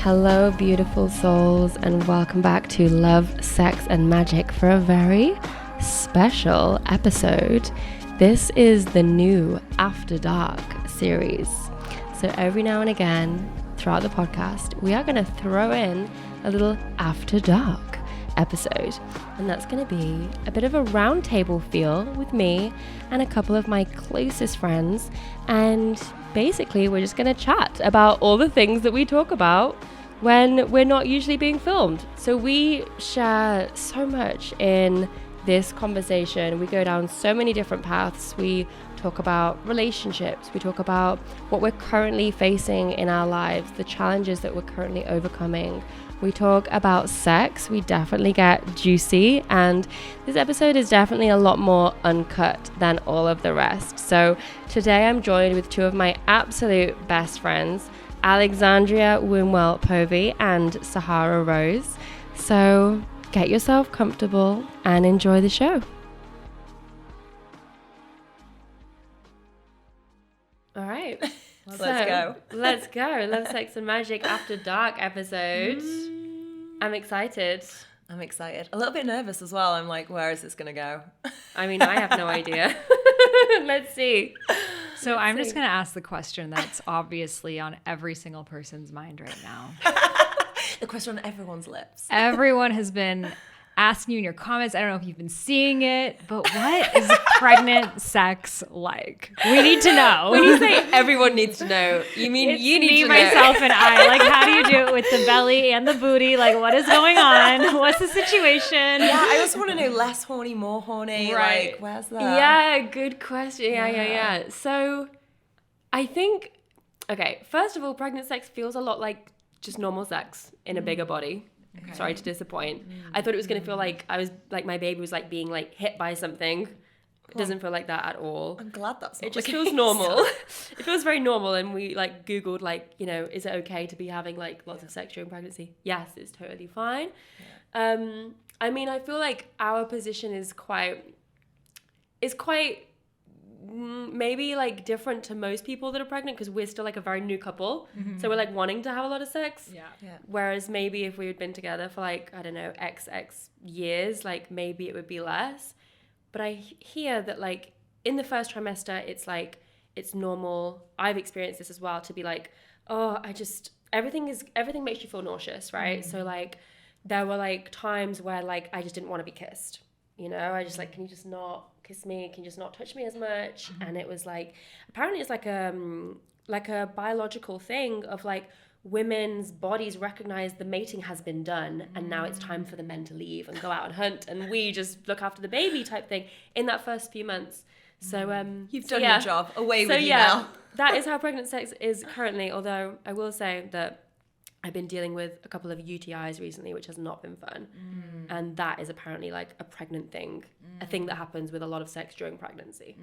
Hello, beautiful souls, and welcome back to Love, Sex, and Magic for a very special episode. This is the new After Dark series. So every now and again throughout the podcast, we are going to throw in a little After Dark episode. And that's going to be a bit of a roundtable feel with me and a couple of my closest friends. And basically, we're just going to chat about all the things that we talk about when we're not usually being filmed. So we share so much in this conversation. We go down so many different paths. We talk about relationships. We talk about what we're currently facing in our lives, the challenges that we're currently overcoming. We talk about sex. We definitely get juicy, and this episode is definitely a lot more uncut than all of the rest. So today I'm joined with two of my absolute best friends, Alexandria, Wombwell, Povey, and Sahara Rose. So get yourself comfortable and enjoy the show. All right. Let's go. Let's go. Love, Sex, and Magic After Dark episode. I'm excited. I'm excited. A little bit nervous as well. I'm like, where is this going to go? I mean, I have no idea. Let's see. So I'm just going to ask the question that's obviously on every single person's mind right now. The question on everyone's lips. Everyone has been asking you in your comments. I don't know if you've been seeing it, but what is pregnant sex like? We need to know. When you say everyone needs to know, you mean It's you need me, to know. myself, and I. Like, how do you do it with the belly and the booty? Like, what is going on? What's the situation? Yeah, I also want to know less horny, more horny. Right. Like, where's that? Yeah, good question. Yeah. So I think, okay, first of all, pregnant sex feels a lot like just normal sex in a bigger body. Okay. Sorry to disappoint. I thought it was going to feel like I was like my baby was like being like hit by something. It doesn't feel like that at all. I'm glad that's not It just the feels case. normal. It feels very normal. And we like Googled like, you know, is it okay to be having like lots of sex during pregnancy? Yes, it's totally fine. Yeah. I mean, I feel like our position is quite maybe like different to most people that are pregnant because we're still like a very new couple. Mm-hmm. So we're like wanting to have a lot of sex. Yeah. Whereas maybe if we had been together for like, I don't know, XX years, like maybe it would be less. But I hear that like in the first trimester, it's like, it's normal. I've experienced this as well to be like, oh, everything makes you feel nauseous, right? Mm-hmm. So like there were like times where like I just didn't want to be kissed. You know, I just like, can you just not kiss me? Can you just not touch me as much? Mm-hmm. And it was like, apparently it's like a biological thing of like women's bodies recognize the mating has been done and now it's time for the men to leave and go out and hunt and we just look after the baby type thing in that first few months. So you've done your job. Away with you now. That is how pregnant sex is currently, although I will say that I've been dealing with a couple of UTIs recently, which has not been fun. And that is apparently like a pregnant thing, a thing that happens with a lot of sex during pregnancy.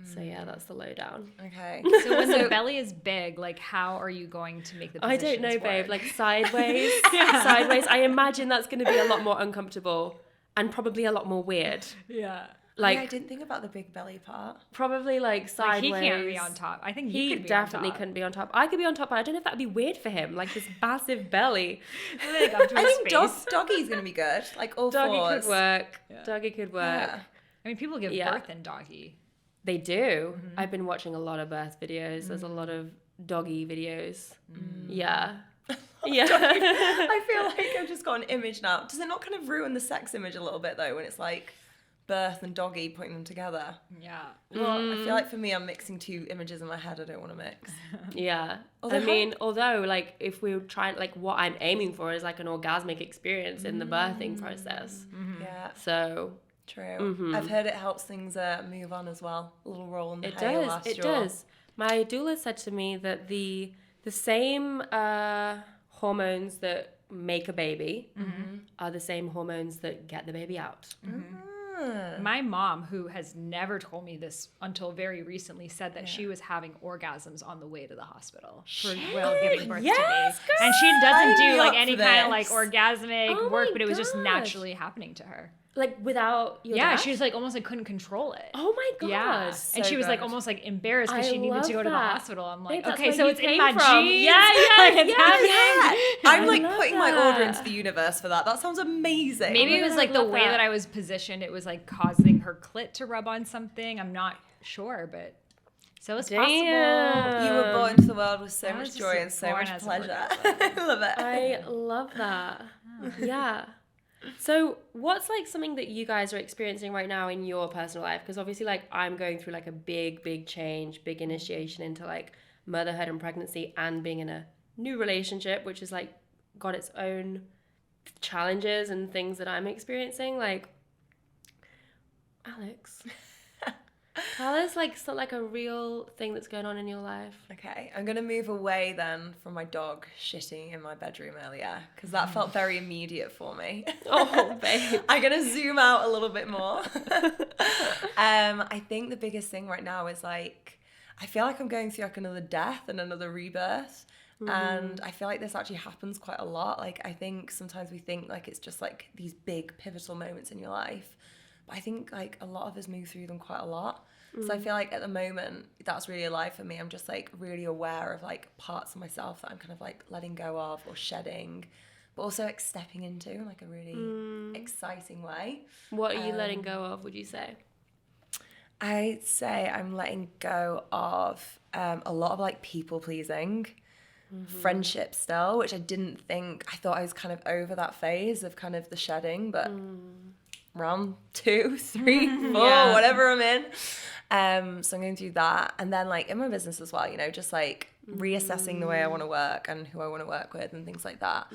So yeah, that's the lowdown. Okay. So when the belly is big, like how are you going to make the positions I don't know, babe. work? Like sideways. Sideways. I imagine that's going to be a lot more uncomfortable and probably a lot more weird. Yeah. Like I didn't think about the big belly part. probably like sideways. Like he can't be on top. I think he could be definitely on top. couldn't be on top. I could be on top, but I don't know if that'd be weird for him. Like this massive belly. Like up to I his think face. doggy's going to be good. Like all Doggy fours. could work. Yeah. Doggy could work. Yeah. I mean, people give birth in doggy. They do. I've been watching a lot of birth videos. There's a lot of doggy videos. Yeah. Yeah. I feel like I've just got an image now. Does it not kind of ruin the sex image a little bit though when it's like birth and doggy putting them together? Yeah. Well, I feel like for me I'm mixing two images in my head I don't want to mix. Yeah. Although although like if we were trying, like what I'm aiming for is like an orgasmic experience in the birthing process. Yeah, So true. I've heard it helps things move on as well. A little roll in the it hay does. last It yaw. does. My doula said to me that the same hormones that make a baby are the same hormones that get the baby out. My mom, who has never told me this until very recently, said that she was having orgasms on the way to the hospital for Will giving birth to me. And she doesn't Sign do me like up any for kind of like this. orgasmic Oh work, my but it was just gosh. naturally happening to her. Like without your Yeah, dad? she was like almost like couldn't control it. Oh my god. Yeah. So And she was like good. almost like embarrassed because she needed to go to the hospital. I'm like, Babe, that's okay, where so you it's in came my from. genes. Yeah, Like, it's happening. Yeah. I'm like love putting my order that. into the universe for that. That sounds amazing. Maybe Oh it my was God, like I the love way that. that I was positioned. It was like causing her clit to rub on something. I'm not sure, but so it's possible. You were born into the world with so I much was just joy and so born much as an pleasure. orgasm. I love it. I love that. Yeah. So what's like something that you guys are experiencing right now in your personal life? Because obviously like I'm going through like a big change, big initiation into like motherhood and pregnancy and being in a new relationship, which is like got its own challenges and things that I'm experiencing. Like, Alex, tell us like a real thing that's going on in your life. Okay, I'm going to move away then from my dog shitting in my bedroom earlier because that felt very immediate for me. Oh, babe. I'm going to zoom out a little bit more. I think the biggest thing right now is like, I feel like I'm going through like another death and another rebirth. And I feel like this actually happens quite a lot. Like, I think sometimes we think like it's just like these big pivotal moments in your life. But I think like a lot of us move through them quite a lot. So I feel like at the moment, that's really alive for me. I'm just like really aware of like parts of myself that I'm kind of like letting go of or shedding, but also like stepping into in like a really exciting way. What are you letting go of, would you say? I'd say I'm letting go of a lot of like people pleasing, friendship still, which I didn't think. I thought I was kind of over that phase of kind of the shedding, but round 2, 3, 4, whatever I'm in. So I'm going through that. And then like in my business as well, you know, just like reassessing the way I want to work and who I want to work with and things like that.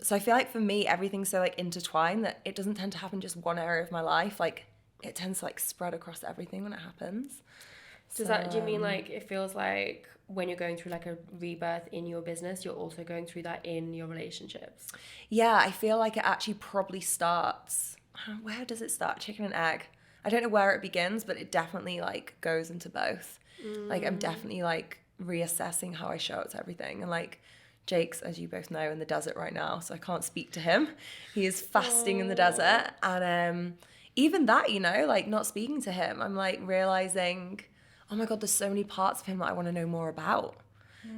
So I feel like for me, everything's so like intertwined that it doesn't tend to happen just one area of my life. Like it tends to like spread across everything when it happens. Do you mean like it feels like when you're going through like a rebirth in your business, you're also going through that in your relationships? Yeah, I feel like it actually probably starts. Where does it start? Chicken and egg. I don't know where it begins, but it definitely like goes into both. Like I'm definitely like reassessing how I show up to everything. And like Jake's, as you both know, in the desert right now, so I can't speak to him. He is fasting in the desert. And even that, you know, like not speaking to him, I'm like realizing, oh my God, there's so many parts of him that I want to know more about.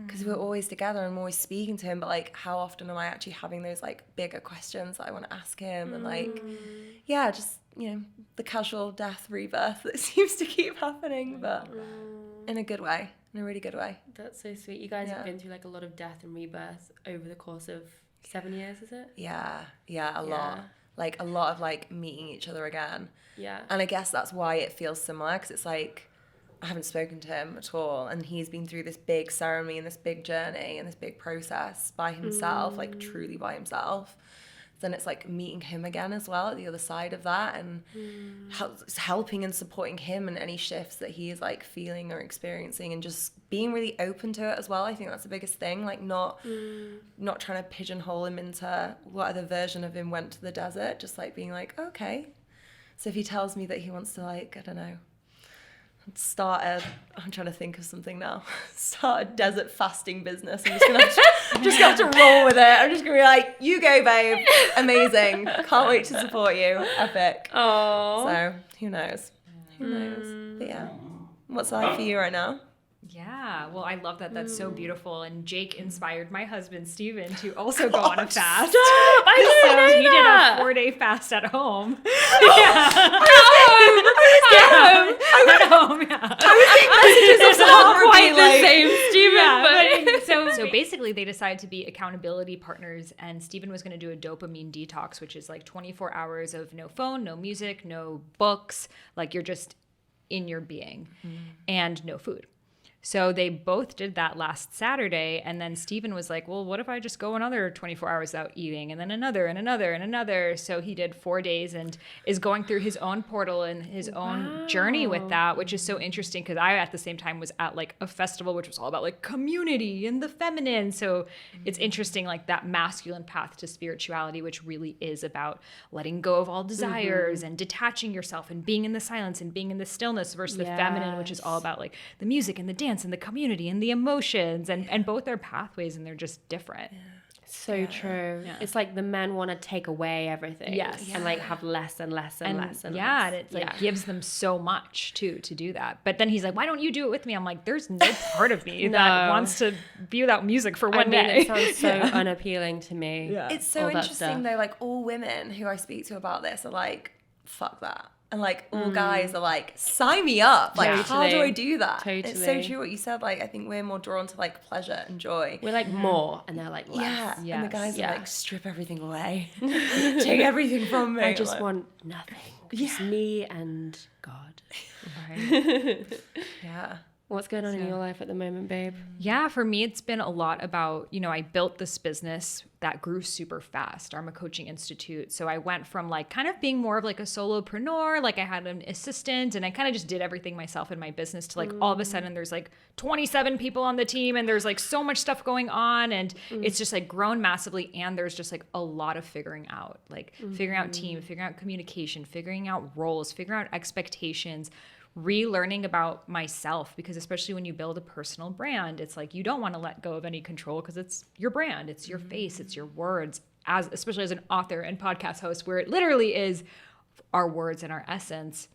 Because we're always together and I'm always speaking to him, but like how often am I actually having those like bigger questions that I want to ask him? And like, yeah, just, you know, the casual death rebirth that seems to keep happening, but in a good way, in a really good way. That's so sweet. You guys have been through like a lot of death and rebirth over the course of 7 years, is it? Yeah, a lot. Like a lot of like meeting each other again. Yeah. And I guess that's why it feels similar, because it's like, I haven't spoken to him at all, and he's been through this big ceremony and this big journey and this big process by himself, like truly by himself. Then it's like meeting him again as well at the other side of that, and helping and supporting him in any shifts that he is like feeling or experiencing, and just being really open to it as well. I think that's the biggest thing, like not trying to pigeonhole him into what other version of him went to the desert, just like being like, okay, so if he tells me that he wants to like, I don't know, I'm trying to think of something now. Start a desert fasting business. I'm just gonna have to roll with it. I'm just gonna be like, you go, babe. Amazing. Can't wait to support you. Epic. Oh. So who knows? Who knows? But yeah, what's life for you right now? Yeah, well, I love that. That's so beautiful. And Jake inspired my husband, Steven, to also go on a fast. Stop! I didn't know He did that. a 4-day fast at home. So basically, they decided to be accountability partners, and Steven was going to do a dopamine detox, which is like 24 hours of no phone, no music, no books, like you're just in your being, and no food. So they both did that last Saturday, and then Steven was like, well, what if I just go another 24 hours without eating, and then another and another and another. So he did 4 days and is going through his own portal and his own journey with that, which is so interesting because I at the same time was at like a festival which was all about like community and the feminine. So it's interesting, like that masculine path to spirituality, which really is about letting go of all desires and detaching yourself and being in the silence and being in the stillness, versus the feminine, which is all about like the music and the dance and the community and the emotions, and both are pathways and they're just different. So true. Yeah. It's like the men want to take away everything. Yes. And like have less and less and less and yeah, less. and it's like gives them so much too to do that. But then he's like, why don't you do it with me? I'm like, there's no part of me that wants to be without music for one day. It sounds so unappealing to me. Yeah. It's so interesting though, like all women who I speak to about this are like, fuck that. And like all guys are like, sign me up. Like, how do I do that? Totally. It's so true what you said. Like, I think we're more drawn to like pleasure and joy. We're like more, and they're like less. Yeah. And the guys Yes. are like, strip everything away. Take everything from me. I just Like, want nothing. Just me and God. yeah. What's going on in your life at the moment, babe? Yeah, for me, it's been a lot about, I built this business that grew super fast, Dharma Coaching Institute. So I went from like kind of being more of like a solopreneur, like I had an assistant and I kind of just did everything myself in my business to like all of a sudden there's like 27 people on the team and there's like so much stuff going on and it's just like grown massively. And there's just like a lot of figuring out, like figuring out team, figuring out communication, figuring out roles, figuring out expectations, relearning about myself, because especially when you build a personal brand, it's like you don't want to let go of any control because it's your brand, it's your face, it's your words, especially as an author and podcast host, where it literally is our words and our essence,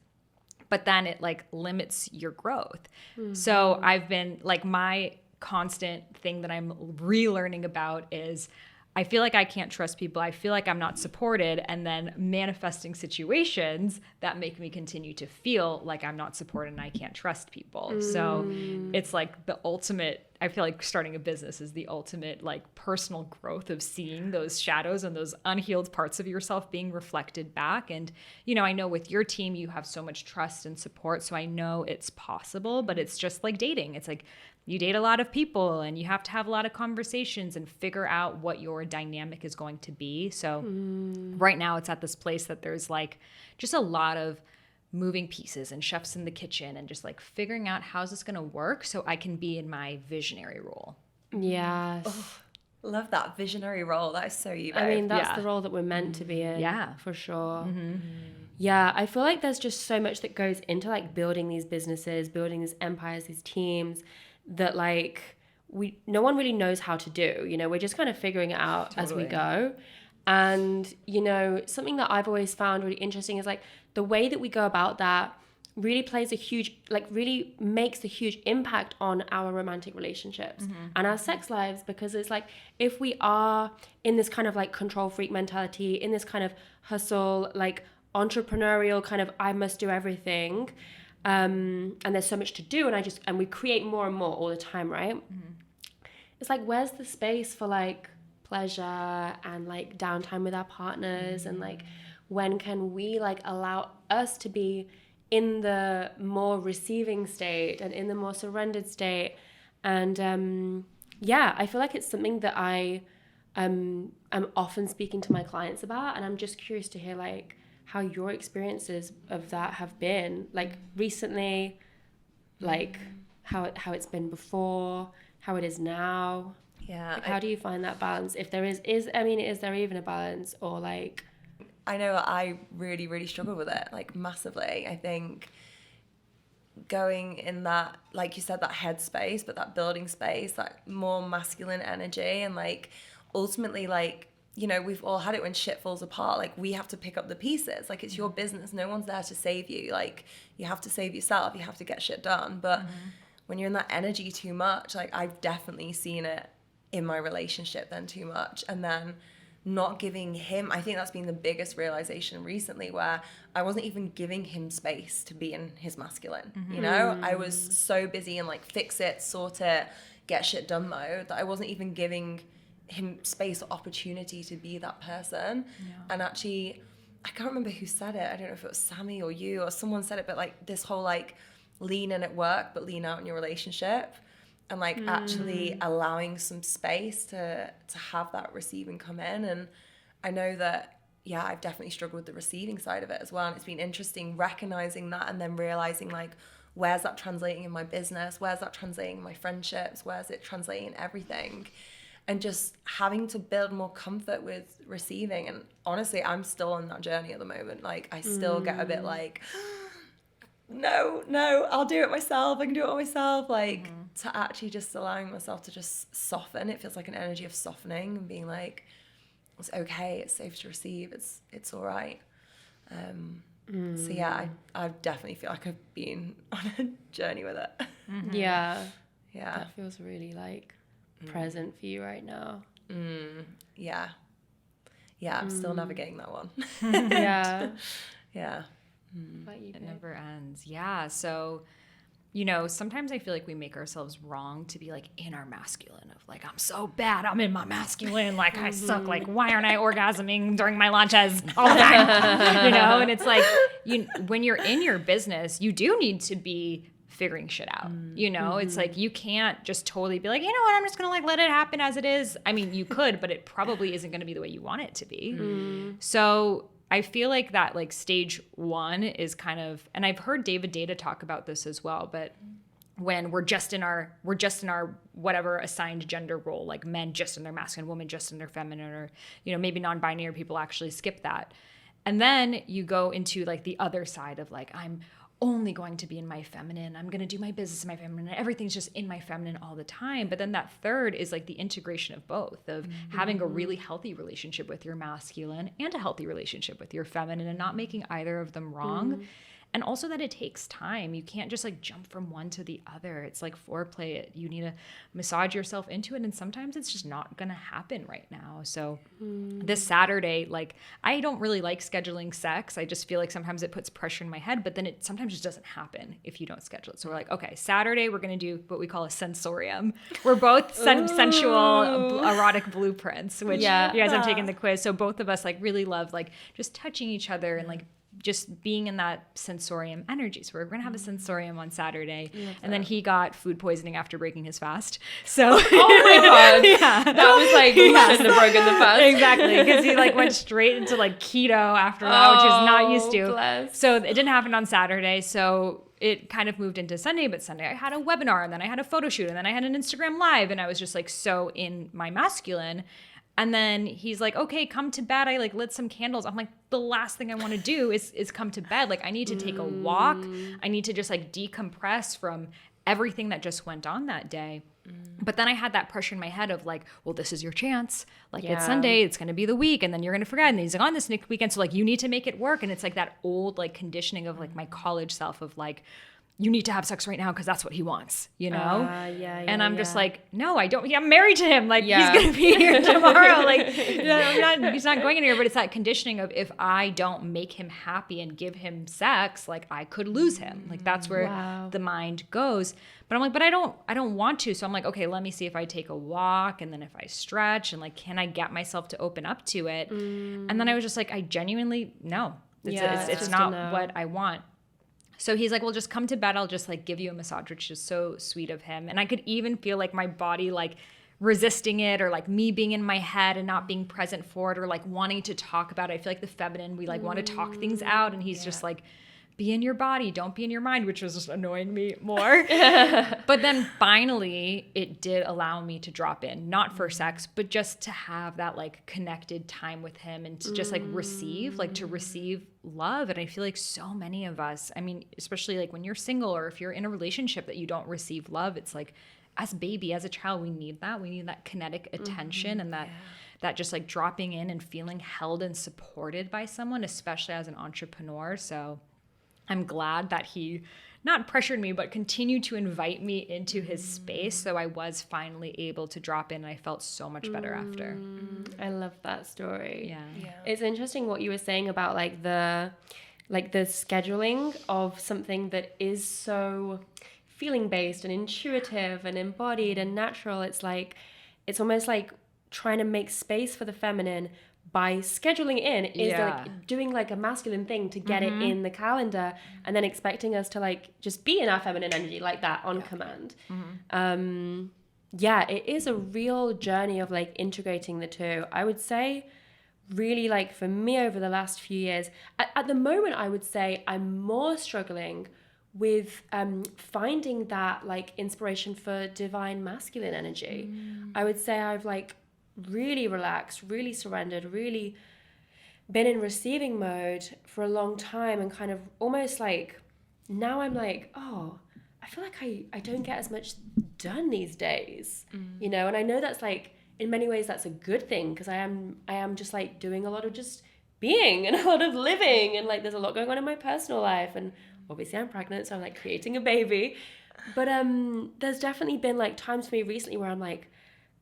but then it like limits your growth. So I've been like, my constant thing that I'm relearning about is I feel like I can't trust people. I feel like I'm not supported, and then manifesting situations that make me continue to feel like I'm not supported and I can't trust people. So it's like the ultimate, I feel like starting a business is the ultimate like personal growth of seeing those shadows and those unhealed parts of yourself being reflected back. And, I know with your team, you have so much trust and support. So I know it's possible, but it's just like dating. It's like, you date a lot of people and you have to have a lot of conversations and figure out what your dynamic is going to be. So right now it's at this place that there's like just a lot of moving pieces and chefs in the kitchen and just like figuring out how's this going to work so I can be in my visionary role. Yes. Love that visionary role. That is so you, babe. I mean, that's the role that we're meant to be in. Yeah. For sure. Yeah, I feel like there's just so much that goes into like building these businesses, building these empires, these teams, that like no one really knows how to do. We're just kind of figuring it out as we go. And something that I've always found really interesting is like the way that we go about that really plays really makes a huge impact on our romantic relationships and our sex lives, because it's like if we are in this kind of like control freak mentality, in this kind of hustle, like entrepreneurial kind of I must do everything, and there's so much to do, and we create more and more all the time, right? It's like, where's the space for like pleasure and like downtime with our partners, and like when can we like allow us to be in the more receiving state and in the more surrendered state? And I feel like it's something that I am often speaking to my clients about, and I'm just curious to hear like how your experiences of that have been, like recently, like how it's been before, how it is now. Yeah. Like, how do you find that balance? If there is there even a balance, or like? I know I really, really struggle with it, like massively. I think going in that, like you said, that headspace, but that building space, that more masculine energy, and like ultimately like, we've all had it when shit falls apart. Like we have to pick up the pieces. Like it's your business. No one's there to save you. Like you have to save yourself. You have to get shit done. But when you're in that energy too much, like I've definitely seen it in my relationship then too much. And then not giving him, I think that's been the biggest realization recently, where I wasn't even giving him space to be in his masculine. I was so busy in like fix it, sort it, get shit done mode, that I wasn't even giving him space or opportunity to be that person. And actually, I can't remember who said it. I don't know if it was Sammy or you or someone said it, but like this whole like lean in at work but lean out in your relationship, and like actually allowing some space to have that receiving come in. And I know that I've definitely struggled with the receiving side of it as well, and it's been interesting recognizing that and then realizing like, where's that translating in my business, where's that translating in my friendships, where's it translating in everything. And just having to build more comfort with receiving. And honestly, I'm still on that journey at the moment. Like, I still get a bit like, no, I'll do it myself. I can do it all myself. Like, to actually just allowing myself to just soften. It feels like an energy of softening and being like, it's okay, it's safe to receive, it's all right. So yeah, I definitely feel like I've been on a journey with it. Yeah. Yeah. That feels really like present for you right now. Yeah. Yeah, I'm still navigating that one. Yeah. Yeah. It never ends. Yeah. So, you know, sometimes I feel like we make ourselves wrong to be like in our masculine of like, I'm so bad. I'm in my masculine. Like I suck. Like, why aren't I orgasming during my launches all the time? You know? And it's like, when you're in your business, you do need to be figuring shit out. You know, it's like, you can't just totally be like, you know what, I'm just going to like let it happen as it is. I mean, you could, but it probably isn't going to be the way you want it to be. So I feel like that like stage one is kind of, and I've heard David Data talk about this as well, but when we're just in our whatever assigned gender role, like men just in their masculine, women just in their feminine, or, you know, maybe non-binary people actually skip that. And then you go into like the other side of like, I'm only going to be in my feminine. I'm going to do my business in my feminine. Everything's just in my feminine all the time. But then that third is like the integration of both, of having a really healthy relationship with your masculine and a healthy relationship with your feminine, and not making either of them wrong. And also that it takes time. You can't just like jump from one to the other. It's like foreplay. You need to massage yourself into it. And sometimes it's just not going to happen right now. So this Saturday, like, I don't really like scheduling sex. I just feel like sometimes it puts pressure in my head, but then it sometimes just doesn't happen if you don't schedule it. So we're like, okay, Saturday, we're going to do what we call a sensorium. We're both sensual, erotic blueprints, which you guys have taken the quiz. So both of us like really love like just touching each other and like just being in that sensorium energy. So we're going to have a sensorium on Saturday. And then he got food poisoning after breaking his fast. So, oh my God. Yeah. That was like, you shouldn't have broken the fast. Exactly. Because he like went straight into like keto after that, which is not used to. Bless. So it didn't happen on Saturday. So it kind of moved into Sunday, but Sunday I had a webinar, and then I had a photo shoot, and then I had an Instagram live, and I was just like so in my masculine. And then he's like, okay, come to bed. I like lit some candles. I'm like, the last thing I want to do is come to bed. Like I need to take a walk. I need to just like decompress from everything that just went on that day. But then I had that pressure in my head of like, well, this is your chance. Like it's Sunday, it's going to be the week, and then you're going to forget. And he's like on this weekend. So like you need to make it work. And it's like that old like conditioning of like my college self of like, you need to have sex right now because that's what he wants, you know? And I'm just like, no, I don't. I'm married to him. Like, he's going to be here tomorrow. Like, he's not going anywhere. But it's that conditioning of if I don't make him happy and give him sex, like, I could lose him. Like, that's where the mind goes. But I'm like, but I don't want to. So I'm like, okay, let me see if I take a walk, and then if I stretch, and like, can I get myself to open up to it? And then I was just like, I genuinely, no. It's not what I want. So he's like, well, just come to bed. I'll just like give you a massage, which is so sweet of him. And I could even feel like my body like resisting it, or like me being in my head and not being present for it, or like wanting to talk about it. I feel like the feminine, we like want to talk things out. And he's just like, be in your body, don't be in your mind, which was just annoying me more. But then finally it did allow me to drop in, not for sex, but just to have that like connected time with him, and to just like receive love. And I feel like so many of us, I mean, especially like when you're single, or if you're in a relationship that you don't receive love, it's like as a child, we need that kinetic attention, and that just like dropping in and feeling held and supported by someone, especially as an entrepreneur. So I'm glad that he not pressured me, but continued to invite me into his space. So I was finally able to drop in, and I felt so much better after. I love that story. Yeah. It's interesting what you were saying about like the scheduling of something that is so feeling based and intuitive and embodied and natural. It's like, it's almost like trying to make space for the feminine by scheduling in is like doing like a masculine thing to get it in the calendar, and then expecting us to like just be in our feminine energy like that on command. It is a real journey of like integrating the two. I would say really like for me over the last few years, at the moment, I would say I'm more struggling with finding that like inspiration for divine masculine energy. I would say I've like really relaxed, really surrendered, really been in receiving mode for a long time, and kind of almost like now I'm like, oh, I feel like I don't get as much done these days, you know? And I know that's like, in many ways, that's a good thing, because I am just like doing a lot of just being and a lot of living, and like there's a lot going on in my personal life, and obviously I'm pregnant, so I'm like creating a baby. But there's definitely been like times for me recently where I'm like,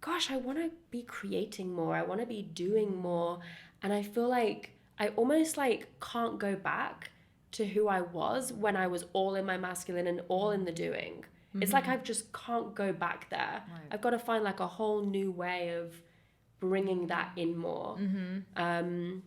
gosh, I want to be creating more, I want to be doing more, and I feel like I almost like can't go back to who I was when I was all in my masculine and all in the doing. It's like I just can't go back there. Right. I've got to find like a whole new way of bringing that in more. And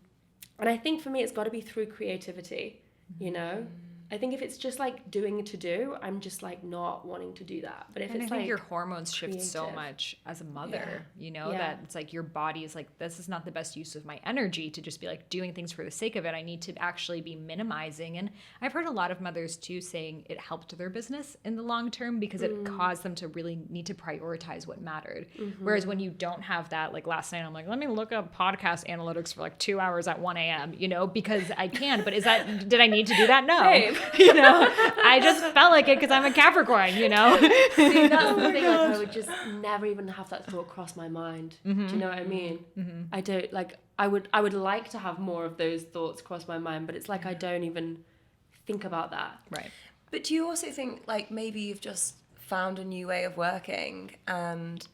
I think for me, it's got to be through creativity, you know? I think if it's just like doing to do, I'm just like not wanting to do that. But if it's I think like your hormones shift creative. So much as a mother, you know, that it's like your body is like, this is not the best use of my energy to just be like doing things for the sake of it. I need to actually be minimizing. And I've heard a lot of mothers too saying it helped their business in the long term because it caused them to really need to prioritize what mattered. Whereas when you don't have that, like last night, I'm like, let me look up podcast analytics for like 2 hours at 1 a.m., you know, because I can. But did I need to do that? No. Babe. You know, I just felt like it because I'm a Capricorn, you know. See, that's the thing. Like, I would just never even have that thought cross my mind. Do you know what I mean? I don't like. I would like to have more of those thoughts cross my mind, but it's like I don't even think about that. Right. But do you also think like maybe you've just found a new way of working, and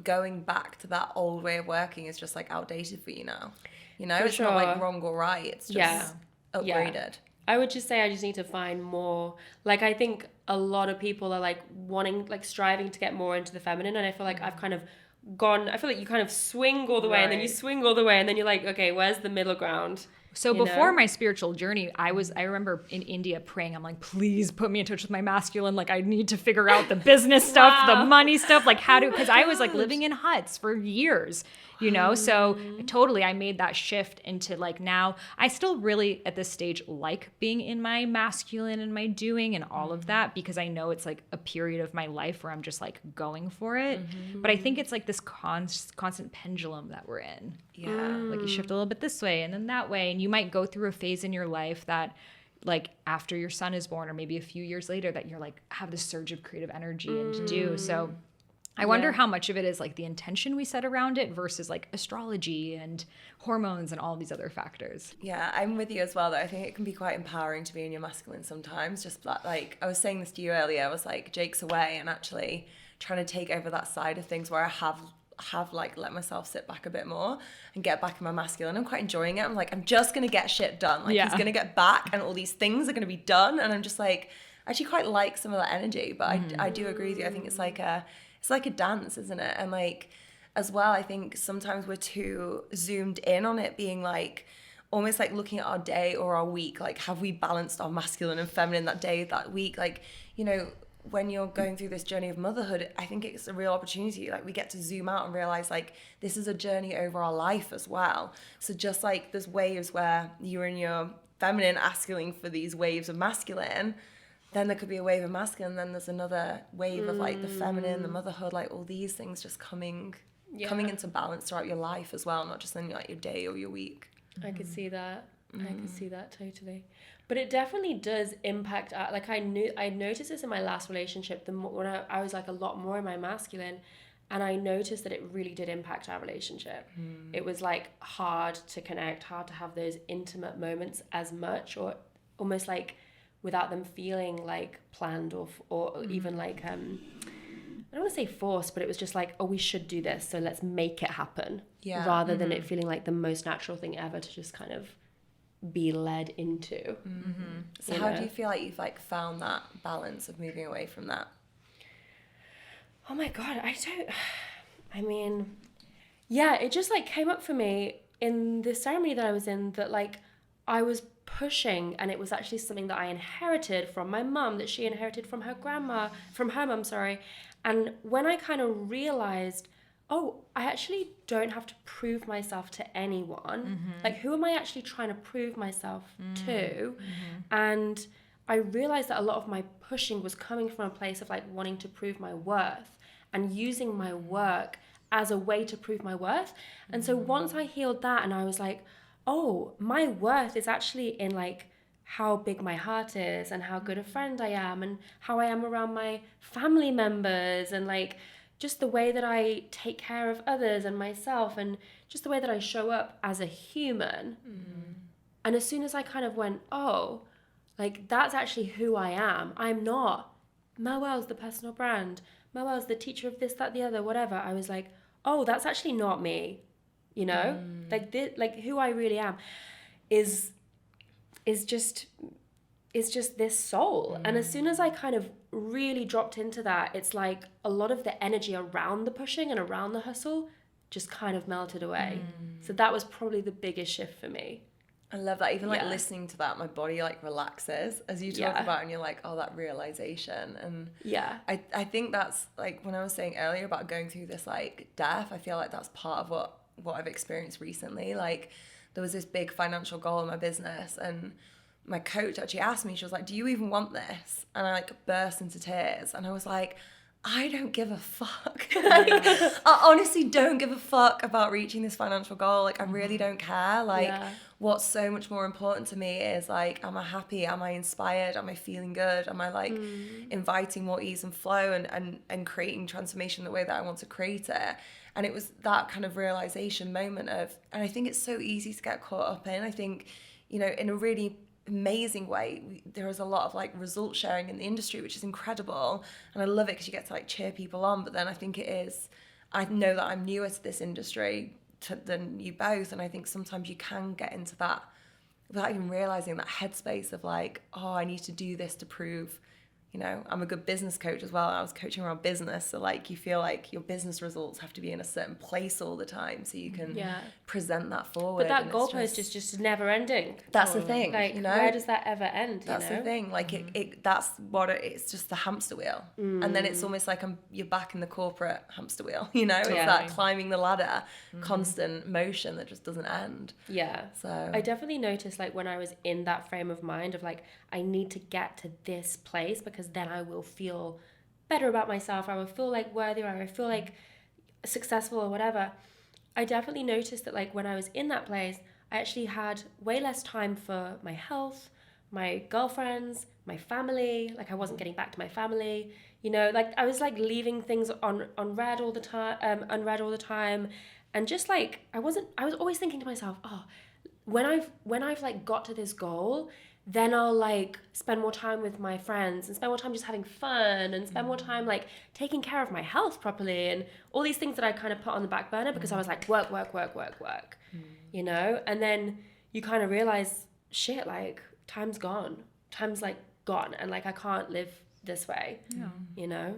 going back to that old way of working is just like outdated for you now? You know, it's not like wrong or right. It's just upgraded. Yeah. I would just say I just need to find more. Like, I think a lot of people are like wanting, like striving to get more into the feminine. And I feel like I've kind of gone, I feel like you kind of swing all the way and then you swing all the way and then you're like, okay, where's the middle ground? So before my spiritual journey, I remember in India praying, I'm like, please put me in touch with my masculine. Like, I need to figure out the business stuff, the money stuff, like because I was like living in huts for years, you know? So totally, I made that shift into like, now I still really at this stage like being in my masculine and my doing and all of that, because I know it's like a period of my life where I'm just like going for it. But I think it's like this constant pendulum that we're in. Yeah. Like you shift a little bit this way and then that way. And you might go through a phase in your life that like after your son is born or maybe a few years later that you're like have this surge of creative energy and to do. So I wonder how much of it is like the intention we set around it versus like astrology and hormones and all these other factors. Yeah, I'm with you as well though. I think it can be quite empowering to be in your masculine sometimes. Just like I was saying this to you earlier, I was like Jake's away and actually trying to take over that side of things where I have like let myself sit back a bit more and get back in my masculine. I'm quite enjoying it. I'm like, I'm just gonna get shit done. Like he's gonna get back and all these things are gonna be done. And I'm just like, I actually quite like some of that energy. But I do agree with you. I think it's like a dance, isn't it? And like as well, I think sometimes we're too zoomed in on it being like almost like looking at our day or our week, like have we balanced our masculine and feminine that day, that week? Like, you know, when you're going through this journey of motherhood, I think it's a real opportunity. Like we get to zoom out and realize like this is a journey over our life as well. So just like there's waves where you're in your feminine asking for these waves of masculine, then there could be a wave of masculine, then there's another wave of like the feminine, the motherhood, like all these things just coming into balance throughout your life as well, not just in like your day or your week. I could see that. I could see that totally. But it definitely does impact. Like I noticed this in my last relationship. When I was like a lot more in my masculine, and I noticed that it really did impact our relationship. It was like hard to connect, hard to have those intimate moments as much, or almost like without them feeling like planned or even like I don't want to say forced, but it was just like, oh, we should do this, so let's make it happen. Yeah. Rather than it feeling like the most natural thing ever to just kind of be led into. So how do you feel like you've like found that balance of moving away from that? Oh my God, I mean, yeah, it just like came up for me in the ceremony that I was in that like I was pushing, and it was actually something that I inherited from my mum, that she inherited from her mum, sorry. And when I kind of realized, oh, I actually don't have to prove myself to anyone. Like, who am I actually trying to prove myself to? And I realized that a lot of my pushing was coming from a place of like wanting to prove my worth and using my work as a way to prove my worth. And so once I healed that and I was like, oh, my worth is actually in like how big my heart is and how good a friend I am and how I am around my family members and like just the way that I take care of others and myself and just the way that I show up as a human. And as soon as I kind of went, oh, like that's actually who I am. I'm not Mel Wells, the personal brand. Mel Wells, the teacher of this, that, the other, whatever. I was like, oh, that's actually not me. You know, like who I really am is just this soul. And as soon as I kind of really dropped into that, it's like a lot of the energy around the pushing and around the hustle just kind of melted away. So that was probably the biggest shift for me. I love that. Even like listening to that, my body like relaxes as you talk about, and you're like, oh, that realization. And I think that's like when I was saying earlier about going through this like death, I feel like that's part of what I've experienced recently. Like there was this big financial goal in my business, and my coach actually asked me, she was like, do you even want this? And I like burst into tears, and I was like, I don't give a fuck. Like, I honestly don't give a fuck about reaching this financial goal. Like I really don't care. Like what's so much more important to me is like, am I happy? Am I inspired? Am I feeling good? Am I like inviting more ease and flow and creating transformation the way that I want to create it? And it was that kind of realization moment of, and I think it's so easy to get caught up in. I think, you know, in a really amazing way, there is a lot of like result sharing in the industry, which is incredible, and I love it because you get to like cheer people on. But then I think I know that I'm newer to this industry than you both, and I think sometimes you can get into that without even realizing that headspace of like, oh, I need to do this to prove, you know, I'm a good business coach as well. I was coaching around business, so like you feel like your business results have to be in a certain place all the time so you can present that forward. But that goalpost is just never ending. That's the thing, like, you know. Where does that ever end? That's the thing. Like that's what it's just the hamster wheel, and then it's almost like you're back in the corporate hamster wheel. You know, it's that climbing the ladder, constant motion that just doesn't end. Yeah. So I definitely noticed like when I was in that frame of mind of like I need to get to this place because then I will feel better about myself. I will feel like worthy, or I will feel like successful or whatever. I definitely noticed that like when I was in that place, I actually had way less time for my health, my girlfriends, my family. Like I wasn't getting back to my family, you know, like I was like leaving things unread all the time. And just like, I was always thinking to myself, oh, when I've like got to this goal, then I'll like spend more time with my friends and spend more time just having fun and spend more time like taking care of my health properly and all these things that I kind of put on the back burner because I was like work, you know? And then you kind of realize, shit, like time's gone. Time's like gone, and like I can't live this way. You know?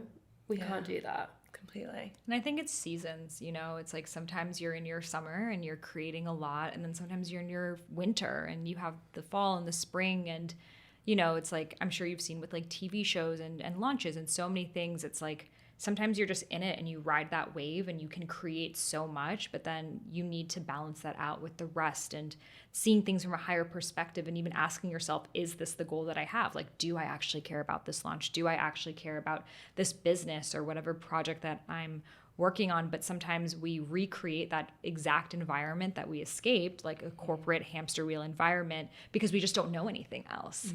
We can't do that. Completely. And I think it's seasons, you know, it's like sometimes you're in your summer and you're creating a lot, and then sometimes you're in your winter and you have the fall and the spring, and you know, it's like I'm sure you've seen with like TV shows and launches and so many things, it's like sometimes you're just in it and you ride that wave and you can create so much, but then you need to balance that out with the rest and seeing things from a higher perspective and even asking yourself, is this the goal that I have? Like, do I actually care about this launch? Do I actually care about this business or whatever project that I'm working on? But sometimes we recreate that exact environment that we escaped, like a corporate hamster wheel environment, because we just don't know anything else.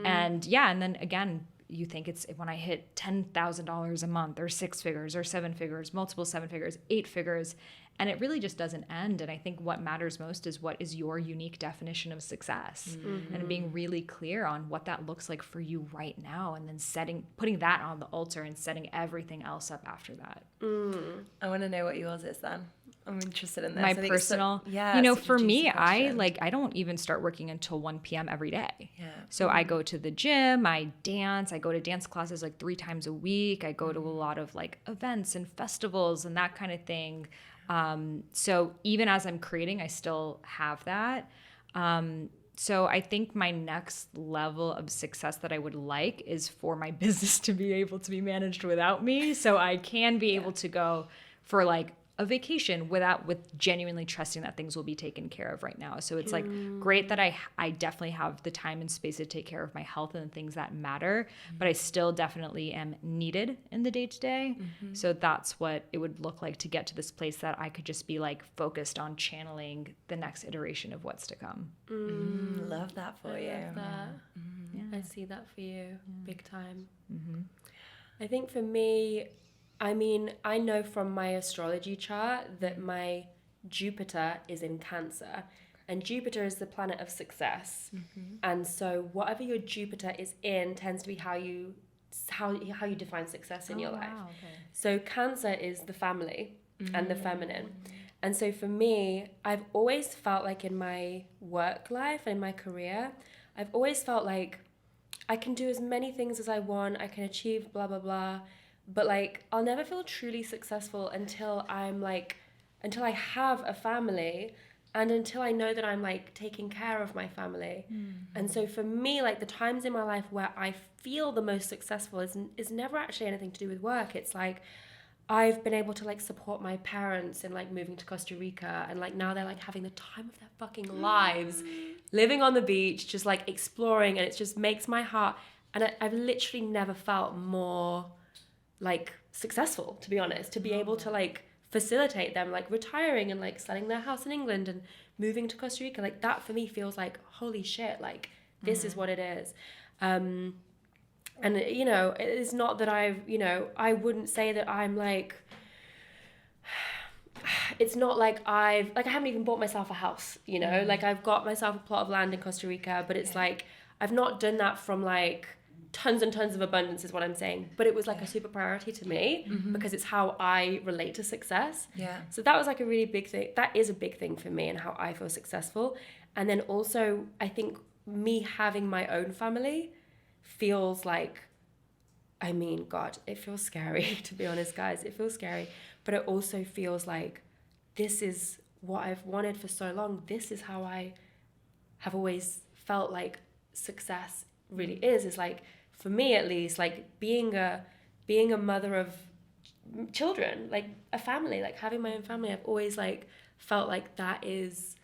And and then again, you think it's when I hit $10,000 a month or 6 figures or 7 figures, multiple 7 figures, 8 figures, and it really just doesn't end. And I think what matters most is what is your unique definition of success, and being really clear on what that looks like for you right now, and then putting that on the altar and setting everything else up after that. I want to know what yours is then. I'm interested in this. My personal, you know, for me, I don't even start working until 1 p.m. every day. So I go to the gym, I dance, I go to dance classes like 3 times a week. I go to a lot of like events and festivals and that kind of thing. So even as I'm creating, I still have that. So I think my next level of success that I would like is for my business to be able to be managed without me. So I can be able to go for like a vacation with genuinely trusting that things will be taken care of right now. So it's like great that I definitely have the time and space to take care of my health and the things that matter, but I still definitely am needed in the day to day. So that's what it would look like to get to this place that I could just be like focused on channeling the next iteration of what's to come. Love that for you. Love that. Yeah. I see that for you big time. I think for me, I mean, I know from my astrology chart that my Jupiter is in Cancer, and Jupiter is the planet of success. And so whatever your Jupiter is in tends to be how you define success in your life. Okay. So Cancer is the family and the feminine. And so for me, I've always felt like in my work life and in my career, I've always felt like I can do as many things as I want, I can achieve blah, blah, blah. But like, I'll never feel truly successful until I have a family and until I know that I'm like taking care of my family. And so for me, like the times in my life where I feel the most successful is never actually anything to do with work. It's like, I've been able to like support my parents in like moving to Costa Rica, and like now they're like having the time of their fucking lives, living on the beach, just like exploring, and it just makes my heart, and I've literally never felt more like successful, to be honest, to be able to like facilitate them like retiring and like selling their house in England and moving to Costa Rica. Like that for me feels like holy shit, like this is what it is. And you know, it is not that I wouldn't say that I'm like, it's not like I haven't even bought myself a house, you know, like I've got myself a plot of land in Costa Rica, but it's like I've not done that from like tons and tons of abundance is what I'm saying, but it was like a super priority to me because it's how I relate to success. So that was like a really big thing. That is a big thing for me and how I feel successful. And then also I think me having my own family feels like, I mean, God, it feels scary, to be honest, guys. It feels scary, but it also feels like this is what I've wanted for so long. This is how I have always felt like success really is like, for me at least, like being a mother of children, like a family, like having my own family, I've always like felt like that is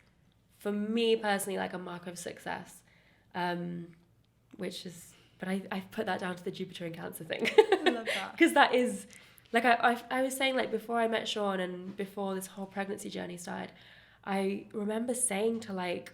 for me personally like a mark of success, which is, but I've put that down to the Jupiter in Cancer thing. I love that. Because that is like I was saying, like before I met Sean and before this whole pregnancy journey started, I remember saying to like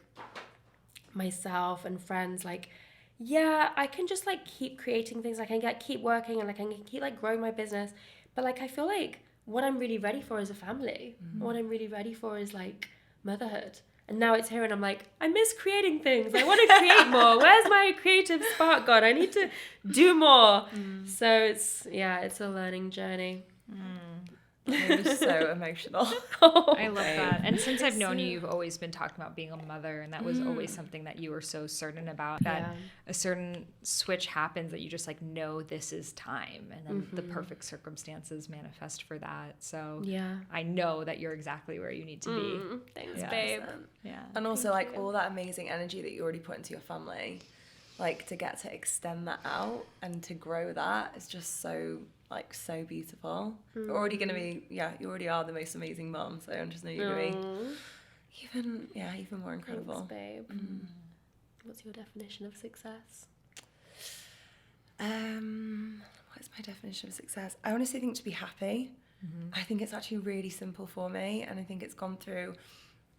myself and friends, like, yeah, I can just like keep creating things, I can keep working, and like I can keep like growing my business, but like I feel like what I'm really ready for is a family. What I'm really ready for is like motherhood. And now it's here and I'm like, I miss creating things. I want to create more. Where's my creative spark gone? I need to do more. So it's a learning journey. It was so emotional. I love that. And since I've known you, you've always been talking about being a mother, and that was always something that you were so certain about, that a certain switch happens that you just like know this is time, and then the perfect circumstances manifest for that. So I know that you're exactly where you need to be. Thanks, babe. Yeah. And also like all that amazing energy that you already put into your family, like to get to extend that out and to grow that is just so beautiful. You're already gonna be, you already are the most amazing mom, so I just know you're gonna be even more incredible. Thanks, babe. What's your definition of success? What's my definition of success? I honestly think to be happy. I think it's actually really simple for me, and I think it's gone through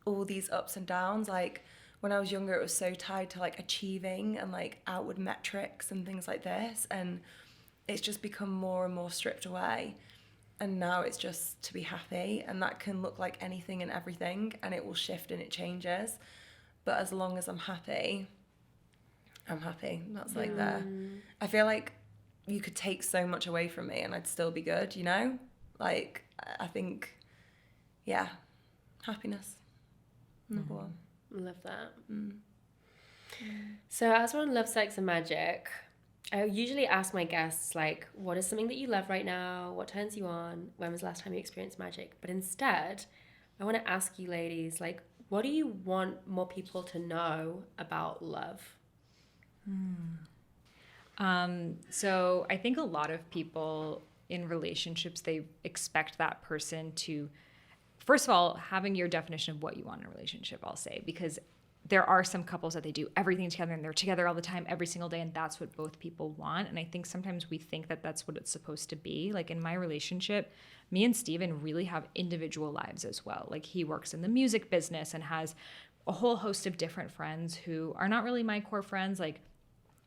all these ups and downs. Like when I was younger, it was so tied to like achieving and like outward metrics and things like this, and it's just become more and more stripped away. And now it's just to be happy, and that can look like anything and everything, and it will shift and it changes. But as long as I'm happy, I'm happy. That's like there. I feel like you could take so much away from me and I'd still be good, you know? Like, I think, happiness. Number one. Love that. So as we're on Love, Sex and Magic, I usually ask my guests, like, what is something that you love right now? What turns you on? When was the last time you experienced magic? But instead, I want to ask you ladies, like, what do you want more people to know about love? So I think a lot of people in relationships, they expect that person to first of all, having your definition of what you want in a relationship, I'll say, because there are some couples that they do everything together and they're together all the time, every single day, and that's what both people want. And I think sometimes we think that that's what it's supposed to be. Like in my relationship, me and Steven really have individual lives as well. Like he works in the music business and has a whole host of different friends who are not really my core friends. Like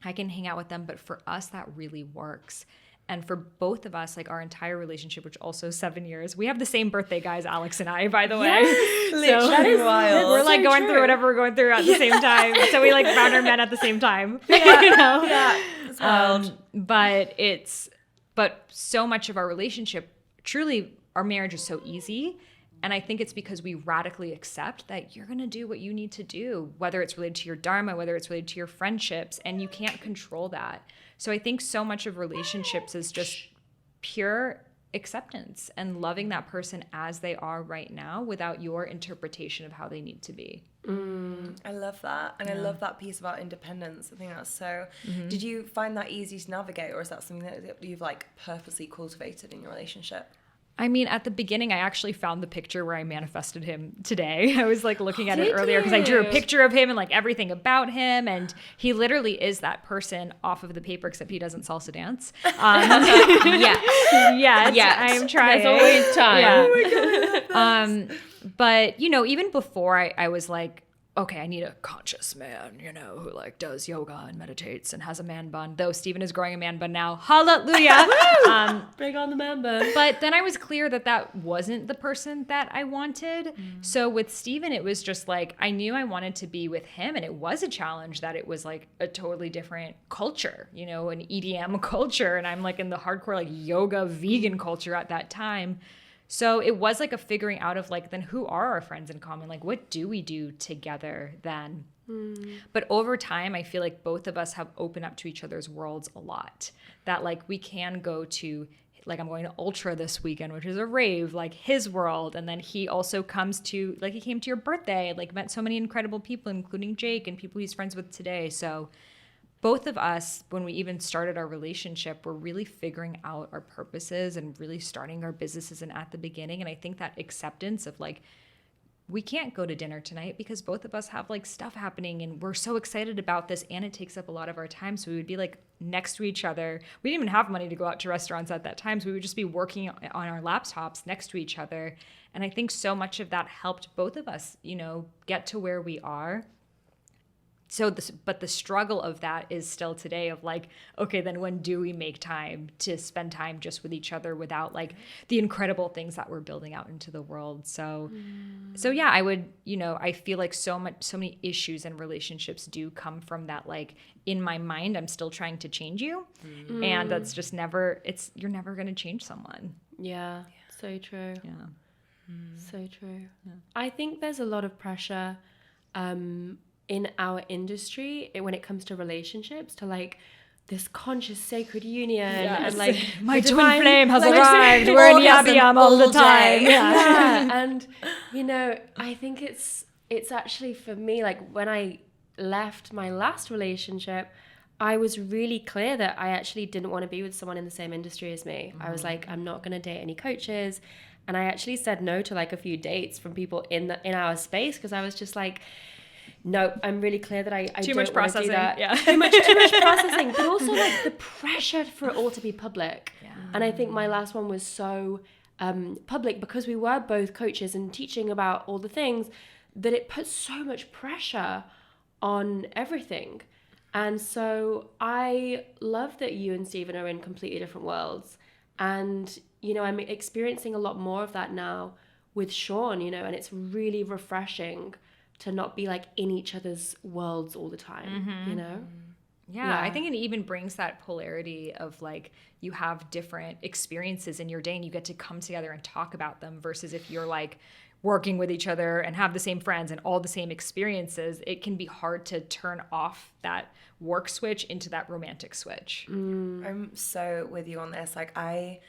I can hang out with them, but for us, that really works. And for both of us, like our entire relationship, which also 7 years, we have the same birthday, guys, Alex and I, by the way. Yes, so that is wild. We're like So going true. through whatever we're going through at the same time. So we like found our men at the same time. Yeah, You know? yeah, it's wild. But so much of our relationship, truly, our marriage is so easy. And I think it's because we radically accept that you're going to do what you need to do, whether it's related to your dharma, whether it's related to your friendships, and you can't control that. So I think so much of relationships is just pure acceptance and loving that person as they are right now without your interpretation of how they need to be. I love that. And I love that piece about independence. I think that's so... Did you find that easy to navigate, or is that something that you've like purposely cultivated in your relationship? I mean, at the beginning, I actually found the picture where I manifested him today. I was like looking at it earlier because I drew a picture of him and like everything about him. And he literally is that person off of the paper, except he doesn't salsa dance. Yes, I am trying. There's always time. Yeah. Oh my God. But, you know, even before I was like, okay, I need a conscious man, you know, who like does yoga and meditates and has a man bun. Though Steven is growing a man bun now. Hallelujah. Bring on the man bun. But then I was clear that that wasn't the person that I wanted. So with Steven, it was just like, I knew I wanted to be with him. And it was a challenge that it was like a totally different culture, you know, an EDM culture. And I'm like in the hardcore like yoga vegan culture at that time. So it was like a figuring out of like, then who are our friends in common? Like, what do we do together then? But over time, I feel like both of us have opened up to each other's worlds a lot. That like we can go to, like I'm going to Ultra this weekend, which is a rave, like his world. And then he also comes to, like he came to your birthday, like met so many incredible people, including Jake and people he's friends with today. So both of us, when we even started our relationship, were really figuring out our purposes and really starting our businesses and at the beginning. And I think that acceptance of like, we can't go to dinner tonight because both of us have like stuff happening and we're so excited about this and it takes up a lot of our time. So we would be like next to each other. We didn't even have money to go out to restaurants at that time. So we would just be working on our laptops next to each other. And I think so much of that helped both of us, you know, get to where we are. So but the struggle of that is still today of like, okay, then when do we make time to spend time just with each other without like the incredible things that we're building out into the world? So yeah, I would, you know, I feel like so many issues in relationships do come from that, like in my mind, I'm still trying to change you. And that's just you're never going to change someone. Yeah, so true. Yeah. So true. Yeah. I think there's a lot of pressure in our industry when it comes to relationships to like this conscious sacred union and like my the twin divine flame has like, arrived. We're in orgasm yum all the all time. day. yeah. And you know, I think it's actually for me, like when I left my last relationship, I was really clear that I actually didn't want to be with someone in the same industry as me. I was like, I'm not going to date any coaches. And I actually said no to like a few dates from people in our space because I was just like, no, I'm really clear that I Too don't much want processing. to do that. Yeah. Too much processing, but also like the pressure for it all to be public. Yeah. And I think my last one was so public because we were both coaches and teaching about all the things that it put so much pressure on everything. And so I love that you and Steven are in completely different worlds. And, you know, I'm experiencing a lot more of that now with Sean, you know, and it's really refreshing to not be like in each other's worlds all the time, you know? Yeah, I think it even brings that polarity of like you have different experiences in your day and you get to come together and talk about them versus if you're like working with each other and have the same friends and all the same experiences, it can be hard to turn off that work switch into that romantic switch. I'm so with you on this. Like I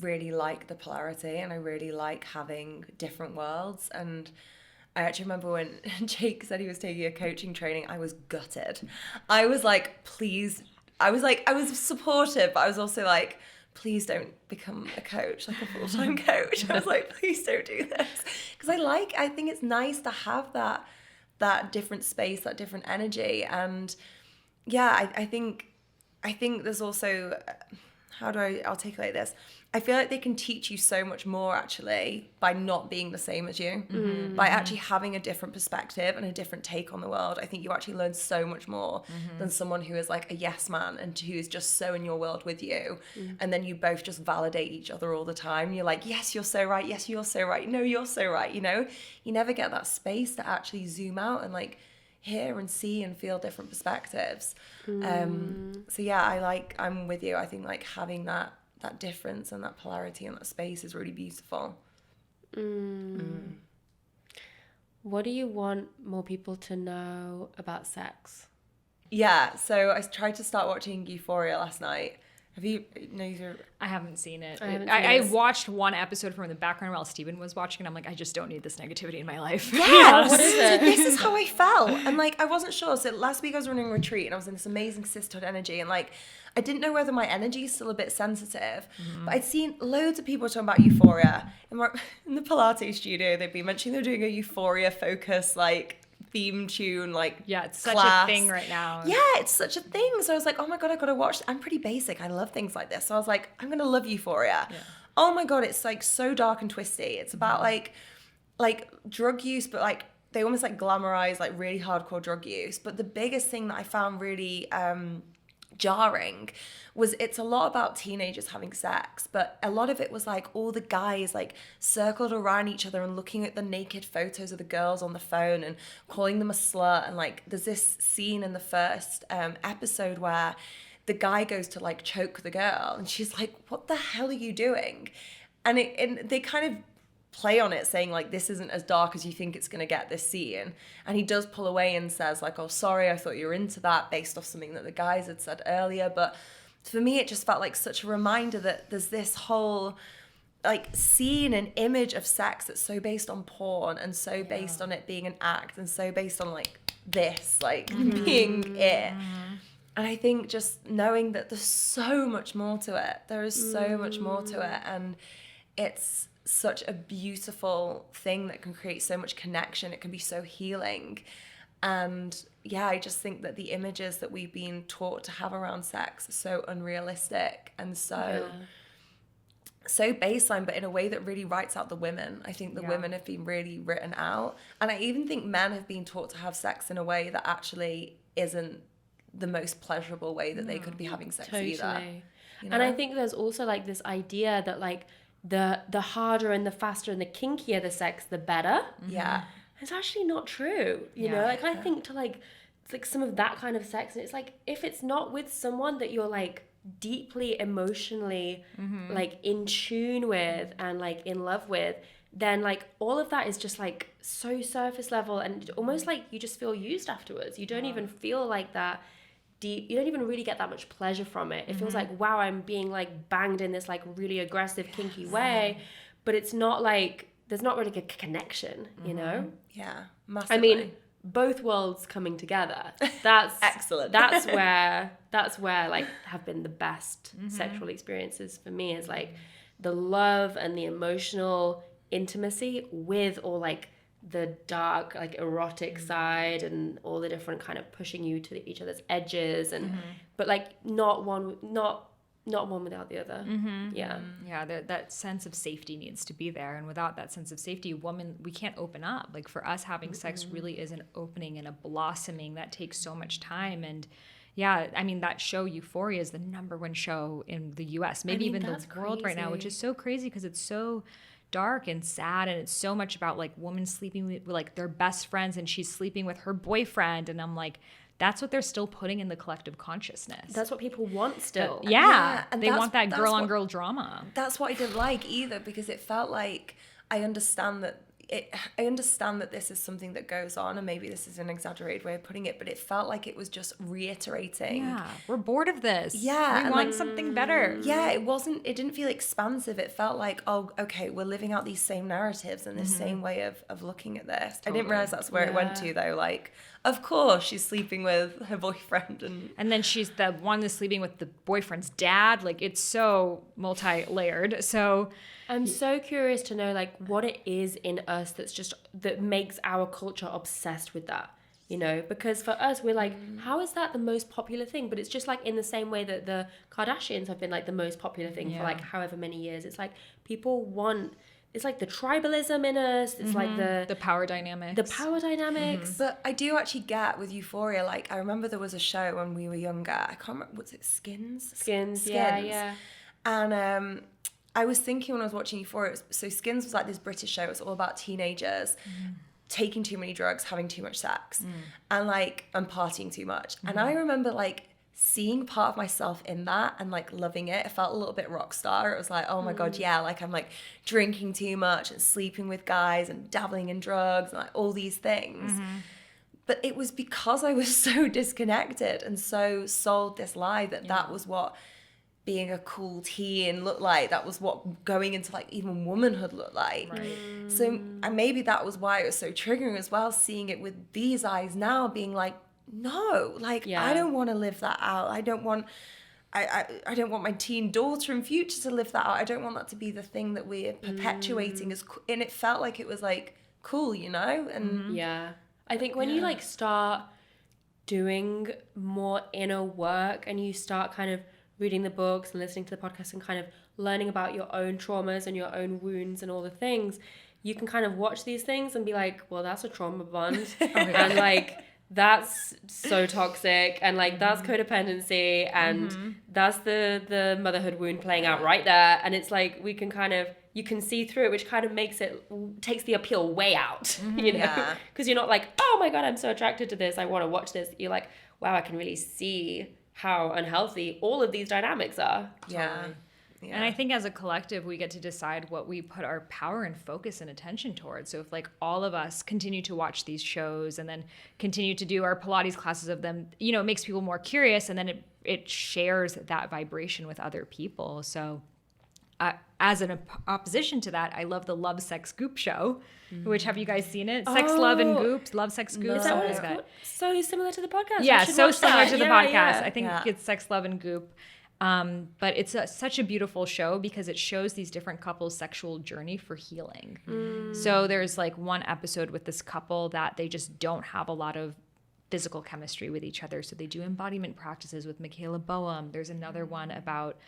really like the polarity and I really like having different worlds. And I actually remember when Jake said he was taking a coaching training, I was gutted. I was like, please. I was supportive, but I was also like, please don't become a coach, like a full-time coach. I was like, please don't do this. Because I think it's nice to have that different space, that different energy. And yeah, I think there's also, how do I articulate this? I feel like they can teach you so much more actually by not being the same as you, by actually having a different perspective and a different take on the world. I think you actually learn so much more than someone who is like a yes man and who is just so in your world with you. And then you both just validate each other all the time. You're like, yes, you're so right. Yes, you're so right. No, you're so right. You know, you never get that space to actually zoom out and like hear and see and feel different perspectives. So yeah, I'm with you. I think like having that difference and that polarity and that space is really beautiful. What do you want more people to know about sex? Yeah, so I tried to start watching Euphoria last night. Have you? No, I haven't seen it. I watched one episode from the background while Steven was watching, and I'm like, I just don't need this negativity in my life. Yeah, what is it? This is how I felt. And like, I wasn't sure. So last week I was running a retreat and I was in this amazing sisterhood energy. And like, I didn't know whether my energy is still a bit sensitive. But I'd seen loads of people talking about Euphoria. And in the Pilates studio, they'd be mentioning they're doing a Euphoria focus, like, theme tune, like, yeah, it's class. Such a thing right now. Yeah, it's such a thing. So I was like, oh my God, I gotta watch. I'm pretty basic. I love things like this. So I was like, I'm gonna love Euphoria. Yeah. Oh my God, it's like so dark and twisty. It's about like drug use, but like they almost like glamorize like really hardcore drug use. But the biggest thing that I found really jarring was it's a lot about teenagers having sex, but a lot of it was like all the guys like circled around each other and looking at the naked photos of the girls on the phone and calling them a slut. And like there's this scene in the first episode where the guy goes to like choke the girl and she's like, what the hell are you doing? And they kind of play on it saying like, this isn't as dark as you think it's going to get, this scene. And he does pull away and says like, oh, sorry, I thought you were into that, based off something that the guys had said earlier. But for me, it just felt like such a reminder that there's this whole like scene and image of sex that's so based on porn and so based on it being an act and so based on like this, like being it. And I think just knowing that there's so much more to it. There is so much more to it. And it's such a beautiful thing that can create so much connection. It can be so healing. And yeah, I just think that the images that we've been taught to have around sex are so unrealistic and so baseline, but in a way that really writes out the women. I think the women have been really written out. And I even think men have been taught to have sex in a way that actually isn't the most pleasurable way that they could be having sex either. You know? And I think there's also like this idea that like the harder and the faster and the kinkier the sex, the better. Yeah. It's actually not true, you know? Like I think to like some of that kind of sex, and it's like if it's not with someone that you're like deeply emotionally like in tune with and like in love with, then like all of that is just like so surface level and almost like you just feel used afterwards. You don't even feel like that deep, you don't even really get that much pleasure from it. It feels like, wow, I'm being like banged in this like really aggressive kinky way, but it's not like there's not really a connection, you know? Yeah, massively. I mean, both worlds coming together. That's excellent. That's where like have been the best sexual experiences for me, is like the love and the emotional intimacy with all like the dark like erotic side and all the different kind of pushing you to each other's edges and but like not one without the other. That sense of safety needs to be there, and without that sense of safety, we can't open up. Like for us, having sex really is an opening and a blossoming that takes so much time. And yeah, I mean, that show Euphoria is the #1 show in the US, maybe even the world right now, which is so crazy because it's so dark and sad, and it's so much about like women sleeping with like their best friends, and she's sleeping with her boyfriend, and I'm like, that's what they're still putting in the collective consciousness. That's what people want still. And they want that girl on girl drama. That's what I didn't like either, because it felt like, I understand that I understand that this is something that goes on, and maybe this is an exaggerated way of putting it, but it felt like it was just reiterating. Yeah, we're bored of this. Yeah, we and want something better. Yeah, it didn't feel expansive. It felt like, oh, okay, we're living out these same narratives and this same way of looking at this. Totally. I didn't realize that's where it went to, though. Like, of course, she's sleeping with her boyfriend. And then she's the one that's sleeping with the boyfriend's dad. Like, it's so multi-layered. So I'm so curious to know, like, what it is in us that makes our culture obsessed with that, you know? Because for us, we're like, how is that the most popular thing? But it's just like in the same way that the Kardashians have been like the most popular thing for like however many years. It's like people want... It's like the tribalism in us. It's like the power dynamics. But I do actually get with Euphoria, like, I remember there was a show when we were younger. I can't remember, was it Skins? Skins. Yeah. And I was thinking when I was watching Euphoria, so Skins was like this British show. It's all about teenagers taking too many drugs, having too much sex, and partying too much. And I remember like seeing part of myself in that and like loving it. It felt a little bit rock star. It was like, oh my God, yeah, like I'm like drinking too much and sleeping with guys and dabbling in drugs and like all these things. But it was because I was so disconnected and so sold this lie that was what being a cool teen looked like. That was what going into like even womanhood looked like. Right. So and maybe that was why it was so triggering as well, seeing it with these eyes now, being like, no, like I don't want to live that out. I don't want my teen daughter and future to live that out. I don't want that to be the thing that we're perpetuating and it felt like it was like cool, you know? And I think when you like start doing more inner work and you start kind of reading the books and listening to the podcast and kind of learning about your own traumas and your own wounds and all the things, you can kind of watch these things and be like, well, that's a trauma bond. And like that's so toxic, and like that's codependency, and that's the motherhood wound playing out right there. And it's like we can kind of, you can see through it, which kind of takes the appeal way out, you know, because you're not like, oh my God, I'm so attracted to this, I want to watch this. You're like, wow, I can really see how unhealthy all of these dynamics are. Yeah. And I think as a collective, we get to decide what we put our power and focus and attention towards. So if like all of us continue to watch these shows and then continue to do our Pilates classes of them, you know, it makes people more curious, and then it shares that vibration with other people. So as an opposition to that, I love the Love, Sex, Goop show, which, have you guys seen it? Sex, Love, and Goop. Love, Sex, Goop. Is that what it's called? So similar to the podcast. Yeah, so similar to the podcast. Yeah. I think it's Sex, Love, and Goop. But it's such a beautiful show because it shows these different couples' sexual journey for healing. So there's like one episode with this couple that they just don't have a lot of physical chemistry with each other. So they do embodiment practices with Michaela Boehm. There's another one about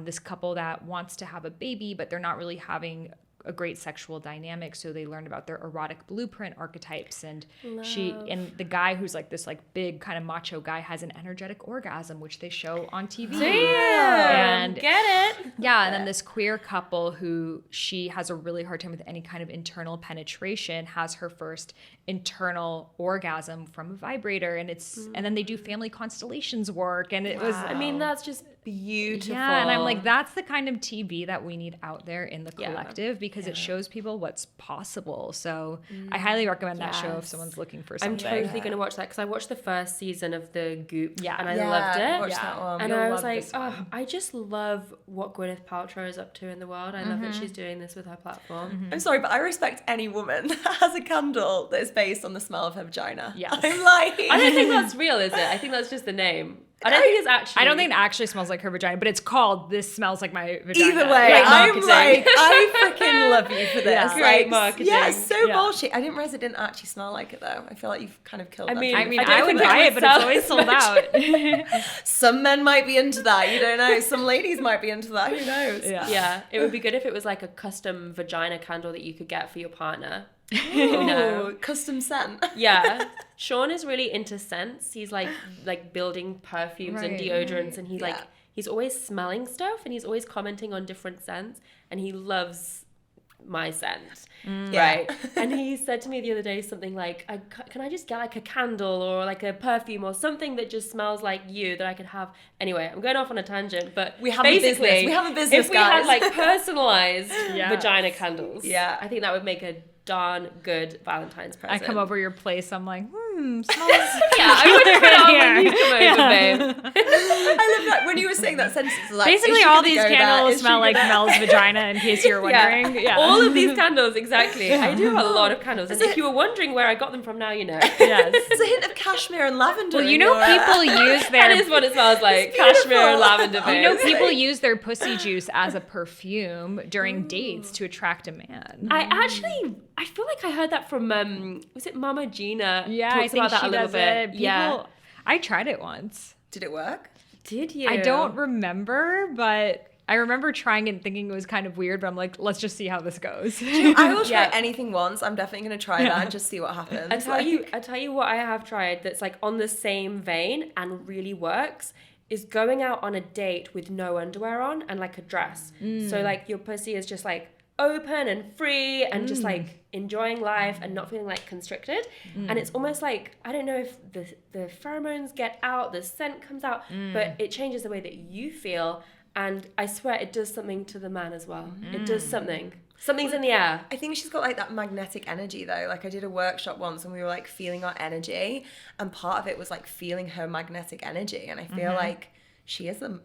this couple that wants to have a baby, but they're not really having a great sexual dynamic, so they learned about their erotic blueprint archetypes, and the guy who's like this like big kind of macho guy has an energetic orgasm, which they show on TV. Damn, and get it. Yeah, and then this queer couple who she has a really hard time with any kind of internal penetration has her first internal orgasm from a vibrator, and and then they do family constellations work, and it was, I mean, that's just beautiful. Yeah, and I'm like, that's the kind of TV that we need out there in the collective, because it shows people what's possible. So I highly recommend that show if someone's looking for something. I'm totally going to watch that, because I watched the first season of the Goop and I loved it. Watch that one. And I was like, I just love what Gwyneth Paltrow is up to in the world. I love that she's doing this with her platform. I'm sorry, but I respect any woman that has a candle that is based on the smell of her vagina. Yes. I'm like... I don't think that's real, is it? I think that's just the name. I don't think it's actually... I don't think it actually smells like her vagina, but it's called "This Smells Like My Vagina." Either way, I'm like, I freaking love you for this. Yeah. Great marketing. Yeah, it's so bullshit. I didn't realize it didn't actually smell like it, though. I feel like you've kind of killed that. I would buy it, but it's always sold out. Some men might be into that. You don't know. Some ladies might be into that. Who knows? Yeah. It would be good if it was like a custom vagina candle that you could get for your partner. Ooh, custom scent. Yeah. Sean is really into scents. He's like building perfumes and deodorants, and he's always smelling stuff, and he's always commenting on different scents, and he loves my scent. Right. And he said to me the other day something like, can I just get like a candle or like a perfume or something that just smells like you that I could have? Anyway, I'm going off on a tangent, but we have a business. We have a business, if we had like personalized vagina candles, I think that would make a darn good Valentine's present. I come over your place, I'm like, smells. Yeah, I would put it on when you come over, babe. I love that when you were saying that sentence. Like, Basically, all these candles smell like Mel's vagina, in case you're wondering. Yeah. All of these candles, exactly. I do have a lot of candles. And if you were wondering where I got them from, now you know. Yes. There's a hint of cashmere and lavender. Well, you know, people use their... That is what it smells like. Cashmere and lavender, babe. You know, people use their pussy juice as a perfume during dates to attract a man. I feel like I heard that from, was it Mama Gina? Yeah, Talks I think about that she a little does bit. it. Yeah. I tried it once. Did it work? Did you? I don't remember, but I remember trying it and thinking it was kind of weird, but I'm like, let's just see how this goes. I will try anything once. I'm definitely going to try that and just see what happens. I tell you what I have tried that's like on the same vein and really works is going out on a date with no underwear on and like a dress. So like your pussy is just like open and free and just like enjoying life and not feeling like constricted. And it's almost like, I don't know if the pheromones get out, the scent comes out, but it changes the way that you feel. And I swear it does something to the man as well. It does something. Something's in the air. I think she's got like that magnetic energy though. Like I did a workshop once and we were like feeling our energy, and part of it was like feeling her magnetic energy. And I feel like she is a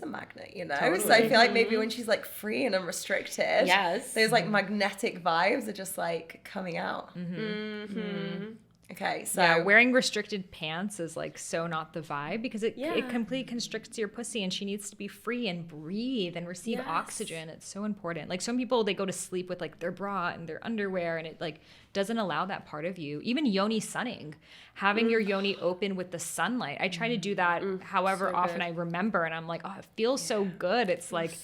magnet, you know? Totally. So I feel like maybe when she's like free and unrestricted, those like magnetic vibes are just like coming out. Okay, so yeah, wearing restricted pants is like so not the vibe because it completely constricts your pussy, and she needs to be free and breathe and receive oxygen. It's so important. Like some people, they go to sleep with like their bra and their underwear, and it like doesn't allow that part of you. Even yoni sunning, having your yoni open with the sunlight. I try to do that however often I remember, and I'm like, oh, it feels so good. It's like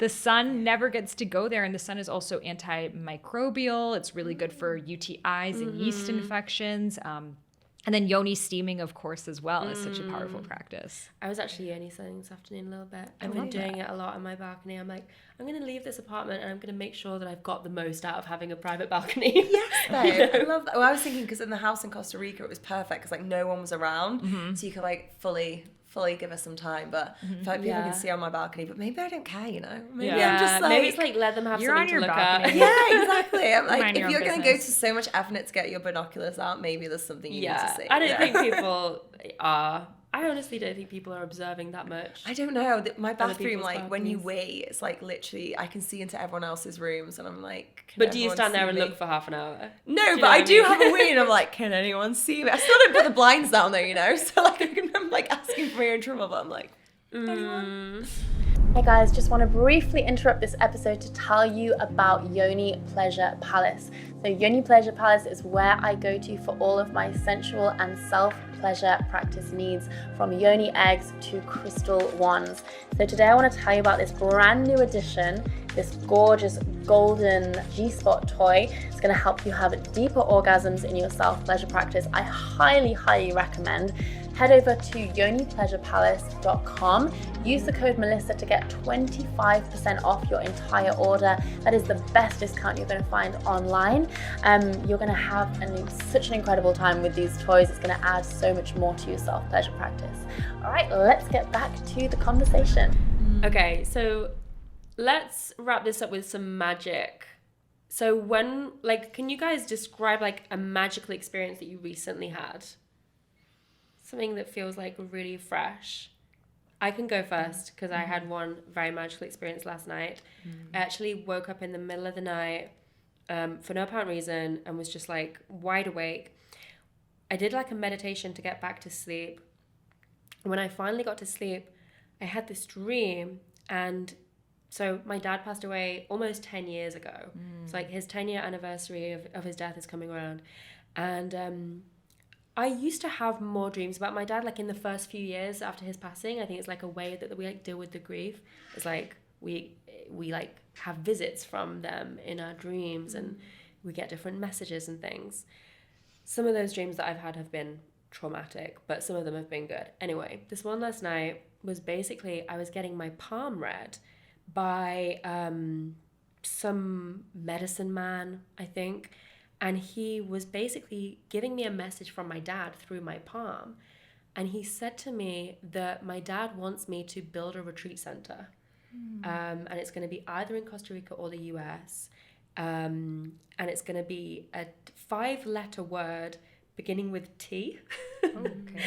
the sun never gets to go there, and the sun is also antimicrobial. It's really good for UTIs and yeast infections. And then yoni steaming, of course, as well is such a powerful practice. I was actually yoni sunning this afternoon a little bit. I've been doing it a lot on my balcony. I'm like, I'm going to leave this apartment and I'm going to make sure that I've got the most out of having a private balcony. Yes, babe. I love that. Well, I was thinking because in the house in Costa Rica, it was perfect because like no one was around. So you could like fully give us some time, but I feel like people can see on my balcony, but maybe I don't care, you know? Maybe I'm just like... Maybe it's like let them have something to look at. Yeah, exactly. I'm like, if you're going to go to so much effort to get your binoculars out, maybe there's something you need to see. I don't think people are... I honestly don't think people are observing that much. I don't know. My bathroom, like, when you wait, it's like literally, I can see into everyone else's rooms, and I'm like... But do you stand there and look for half an hour? No, but I do have a wee, and I'm like, can anyone see me? I still don't put the blinds down there, you know? So, like, I'm like asking for your trouble, but I'm like, anyone? Hey guys, just want to briefly interrupt this episode to tell you about Yoni Pleasure Palace. So Yoni Pleasure Palace is where I go to for all of my sensual and self-pleasure practice needs, from yoni eggs to crystal wands. So today I want to tell you about this brand new addition, this gorgeous golden G-spot toy. It's going to help you have deeper orgasms in your self-pleasure practice. I highly recommend. Head over to yonipleasurepalace.com. Use the code Melissa to get 25% off your entire order. That is the best discount you're going to find online. You're going to have such an incredible time with these toys. It's going to add so much more to your self-pleasure practice. All right, let's get back to the conversation. Okay, so let's wrap this up with some magic. So can you guys describe like a magical experience that you recently had? Something that feels like really fresh. I can go first because I had one very magical experience last night. I actually woke up in the middle of the night for no apparent reason and was just like wide awake. I did like a meditation to get back to sleep. When I finally got to sleep, I had this dream, and so my dad passed away almost 10 years ago. It's like his 10-year anniversary of his death is coming around. And I used to have more dreams about my dad, like in the first few years after his passing. I think it's like a way that we like deal with the grief. It's like we like have visits from them in our dreams, and we get different messages and things. Some of those dreams that I've had have been traumatic, but some of them have been good. Anyway, this one last night was basically I was getting my palm read by some medicine man, I think. And he was basically giving me a message from my dad through my palm. And he said to me that my dad wants me to build a retreat center. And it's going to be either in Costa Rica or the US. and it's going to be a 5-letter word beginning with T. Okay.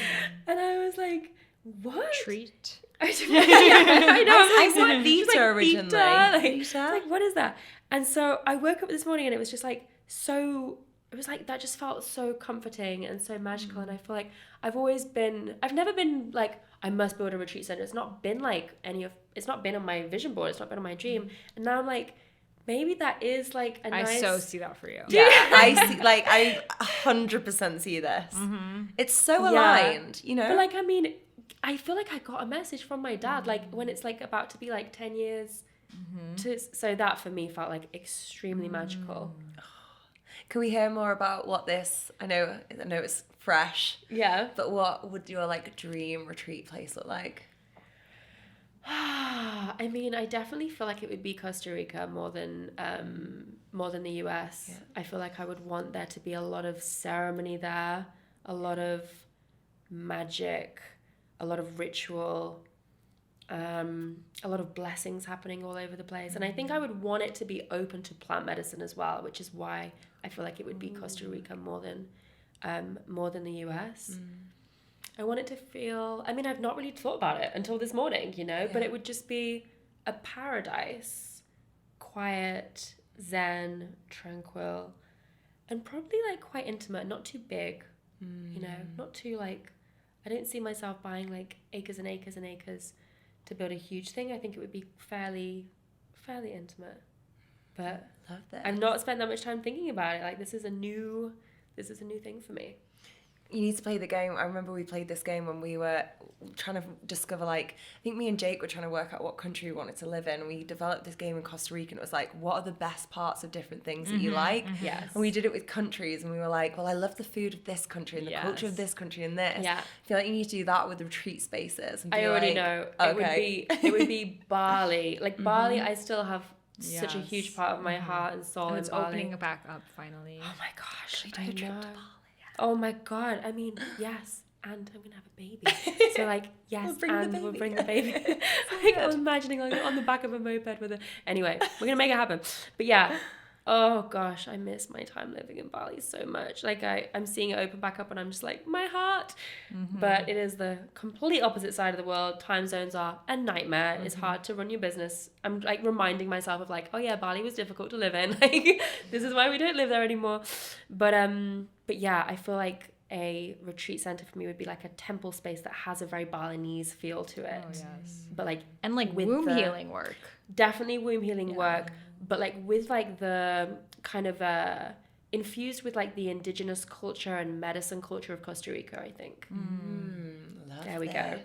And I was like, what? Treat. I know. I said Vita originally. Vita. Like, what is that? And so I woke up this morning and it was just like it was like that just felt so comforting and so magical. And I feel like I've never been like, I must build a retreat center. It's not been like it's not been on my vision board. It's not been on my dream. And now I'm like, maybe that is like a nice. I so see that for you. Yeah, I see. Like, I 100% see this. It's so aligned, you know. But like, I mean, I feel like I got a message from my dad, like when it's like about to be like 10 years. So that for me felt like extremely magical. Can we hear more about what this? I know it's fresh. Yeah. But what would your like dream retreat place look like? I mean, I definitely feel like it would be Costa Rica more than the US. Yeah. I feel like I would want there to be a lot of ceremony there, a lot of magic, a lot of ritual, a lot of blessings happening all over the place. And I think I would want it to be open to plant medicine as well, which is why I feel like it would be Costa Rica more than the US. I want it to feel, I mean, I've not really thought about it until this morning, you know, but it would just be a paradise, quiet, zen, tranquil, and probably like quite intimate, not too big, you know, not too like, I don't see myself buying like acres and acres and acres to build a huge thing. I think it would be fairly intimate, but love that. I've not spent that much time thinking about it. Like this is a new thing for me. You need to play the game. I remember we played this game when we were trying to discover, like, I think me and Jake were trying to work out what country we wanted to live in. We developed this game in Costa Rica, and it was like, what are the best parts of different things that you like? Yes. And we did it with countries, and we were like, well, I love the food of this country and the culture of this country and this. Yeah. I feel like you need to do that with the retreat spaces. And I already know. Okay. It would be Bali. Like Bali, I still have such a huge part of my heart and soul And it's in Bali. opening back up finally. Oh my gosh, I know. Trip to Bali. Oh my god, I mean, yes, and I'm gonna have a baby. So like, yes, we'll bring the baby. Like, I'm imagining like on the back of a moped with a. Anyway, we're gonna make it happen. But yeah, oh gosh, I miss my time living in Bali so much. Like I'm seeing it open back up, and I'm just like, my heart. But it is the complete opposite side of the world. Time zones are a nightmare. It's hard to run your business. I'm like reminding myself of like, oh yeah, Bali was difficult to live in. Like this is why we don't live there anymore. But yeah, I feel like a retreat center for me would be like a temple space that has a very Balinese feel to it. Oh, yes. But like, and like womb healing work. Definitely womb healing work, but like with like the kind of infused with like the indigenous culture and medicine culture of Costa Rica, I think. There we go.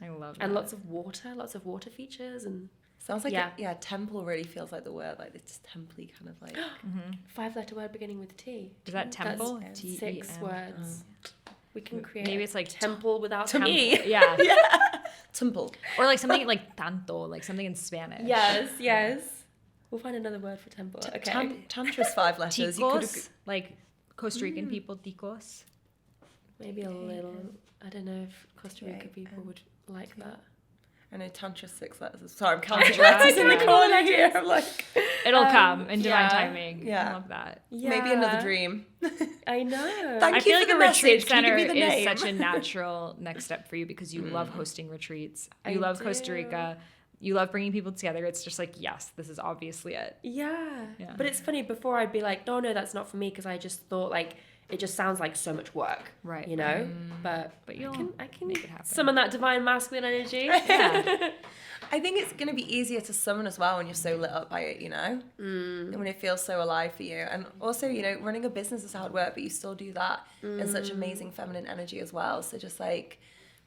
I love it. And lots of water features and sounds like temple really feels like the word, like it's temple-y kind of like 5-letter word beginning with T. Is that temple? That's 6 words. We can create maybe it's like temple without temple. T. Yeah. Temple. Or like something like tanto, like something in Spanish. Yes. We'll find another word for temple. Okay. Tantra's 5 letters. Ticos, like Costa Rican people, ticos. Maybe a little. I don't know if Costa Rica people would like that. I know Tantra's 6 letters. Sorry, I'm counting letters in the corner here. I'm like, it'll come in divine timing. Yeah. I love that. Yeah. Maybe another dream. I know. I feel like a retreat center is is such a natural next step for you because you love hosting retreats. You love Costa Rica. You love bringing people together. It's just like, yes, this is obviously it. Yeah. But it's funny, before I'd be like, no, that's not for me, because I just thought like, it just sounds like so much work. Right. You know? But I can make it happen. Summon that divine masculine energy. Yeah. I think it's going to be easier to summon as well when you're so lit up by it, you know? And when it feels so alive for you. And also, you know, running a business is hard work, but you still do that in such amazing feminine energy as well. So just like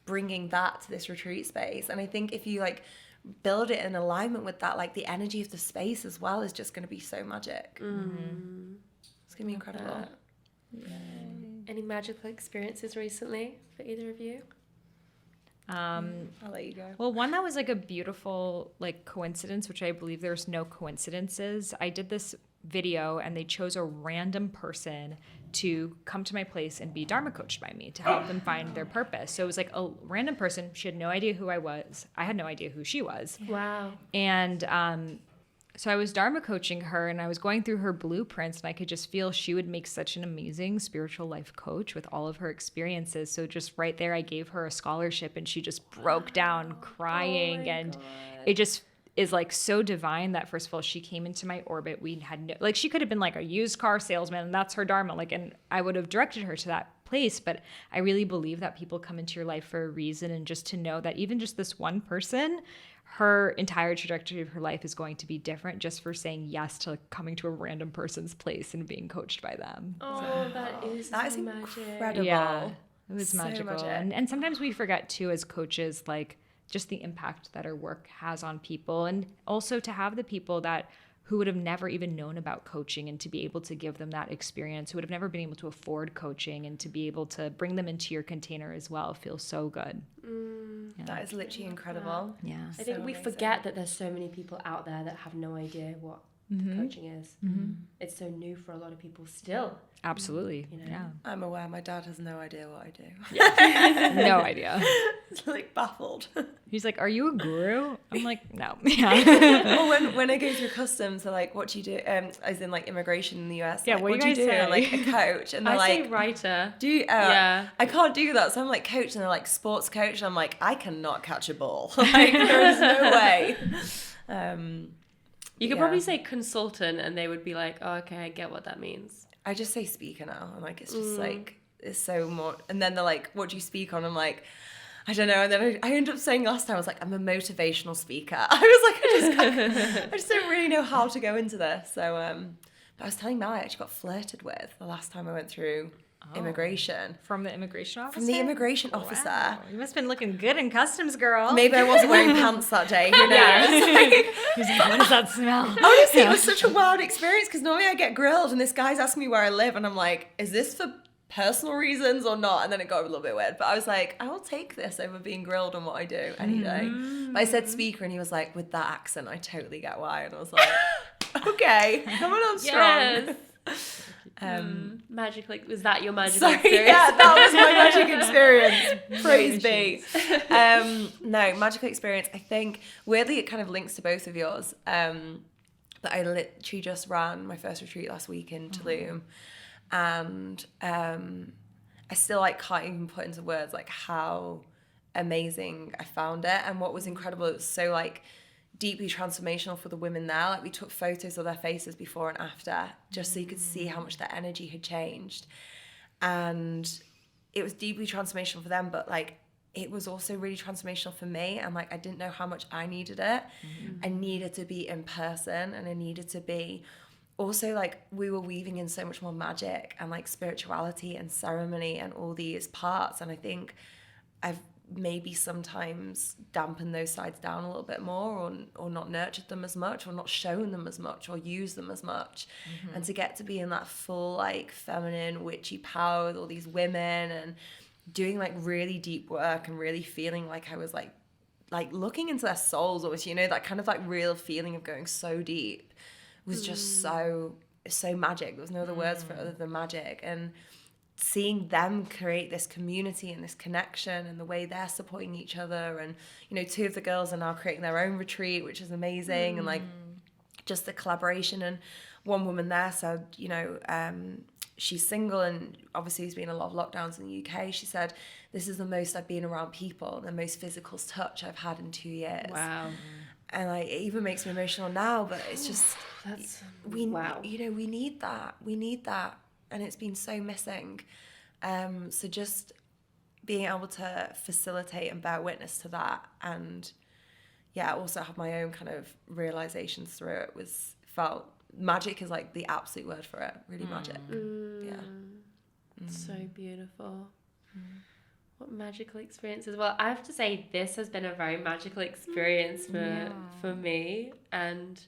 bringing that to this retreat space. And I think if you like build it in alignment with that, like the energy of the space as well is just going to be so magic. It's going to be incredible. Any magical experiences recently for either of you? I'll let you go. Well, one that was like a beautiful like coincidence, which I believe there's no coincidences. I did this video and they chose a random person to come to my place and be Dharma coached by me to help them find their purpose. So it was like a random person. She had no idea who I was. I had no idea who she was. Wow. And So I was Dharma coaching her, and I was going through her blueprints, and I could just feel she would make such an amazing spiritual life coach with all of her experiences. So just right there, I gave her a scholarship, and she just broke down crying. And it just is like so divine that, first of all, she came into my orbit. We had no, like, she could have been like a used car salesman, and that's her Dharma. Like, and I would have directed her to that place. But I really believe that people come into your life for a reason, and just to know that even just this one person, her entire trajectory of her life is going to be different just for saying yes to coming to a random person's place and being coached by them. Oh, that is magic. Incredible. Yeah, it was So magical. magic. And sometimes we forget too, as coaches, like just the impact that our work has on people, and also to have the people that who would have never even known about coaching, and to be able to give them that experience, who would have never been able to afford coaching, and to be able to bring them into your container as well feels so good. Yeah. That is literally incredible. Yeah. I think we amazing. forget that there's so many people out there that have no idea what coaching is. It's so new for a lot of people still. Absolutely. You know? Yeah. I'm aware my dad has no idea what I do. No idea. It's like baffled. He's like, "Are you a guru?" I'm like, "No." Yeah. Or when I go through customs, they're like, "What do you do?" As in like immigration in the US. Yeah, like, what do do you you do? guys I'm like a coach, and they're I like, say writer. "Do you?" Yeah. I can't do that, so I'm like coach, and they're like sports coach, and I'm like, I cannot catch a ball. Like there is no way. You could Yeah. probably say consultant and they would be like, oh, okay, I get what that means. I just say speaker now, and like it's just like it's so more. And then they're like, "What do you speak on?" I'm like, I don't know. And then I ended up saying last time, I was like, I'm a motivational speaker. I was like, I just don't really know how to go into this. So, but I was telling Mel, I actually got flirted with the last time I went through immigration. From the immigration officer? From the immigration officer. Wow. You must have been looking good in customs, girl. Maybe I wasn't wearing pants that day. Who knows? He's like, what does that smell? Honestly, it was such a wild experience because normally I get grilled and this guy's asking me where I live and I'm like, is this for personal reasons or not? And then it got a little bit weird. But I was like, I will take this over being grilled on what I do any day. But I said speaker and he was like, with that accent, I totally get why. And I was like, okay, coming on strong. Yes. Magic, like, was that your magic Sorry, experience? yeah, that was my magic experience. Praise be. No, magical experience. I think weirdly it kind of links to both of yours. But I literally just ran my first retreat last week in Tulum, and I still like can't even put into words like how amazing I found it, and what was incredible. It was so like deeply transformational for the women there. Like we took photos of their faces before and after just so you could see how much their energy had changed, and it was deeply transformational for them, but like it was also really transformational for me, and like I didn't know how much I needed it. I needed to be in person, and I needed to be also like we were weaving in so much more magic and like spirituality and ceremony and all these parts, and I think I've maybe sometimes dampened those sides down a little bit more, or not nurtured them as much, or not shown them as much, or used them as much. And to get to be in that full like feminine witchy power with all these women and doing like really deep work and really feeling like I was like looking into their souls, almost, you know, that kind of like real feeling of going so deep was just so magic. There was no other words for it other than magic. And seeing them create this community and this connection and the way they're supporting each other, and you know, 2 of the girls are now creating their own retreat, which is amazing. And like just the collaboration. And one woman there said, you know, she's single and obviously there's been a lot of lockdowns in the UK. She said, this is the most I've been around people, the most physical touch I've had in 2 years. Wow. And like it even makes me emotional now, but it's just wow. You know, we need that, and it's been so missing. So just being able to facilitate and bear witness to that, and also have my own kind of realizations through it, felt magic is like the absolute word for it. Really magic. So beautiful. What magical experiences? Well, I have to say this has been a very magical experience for me, and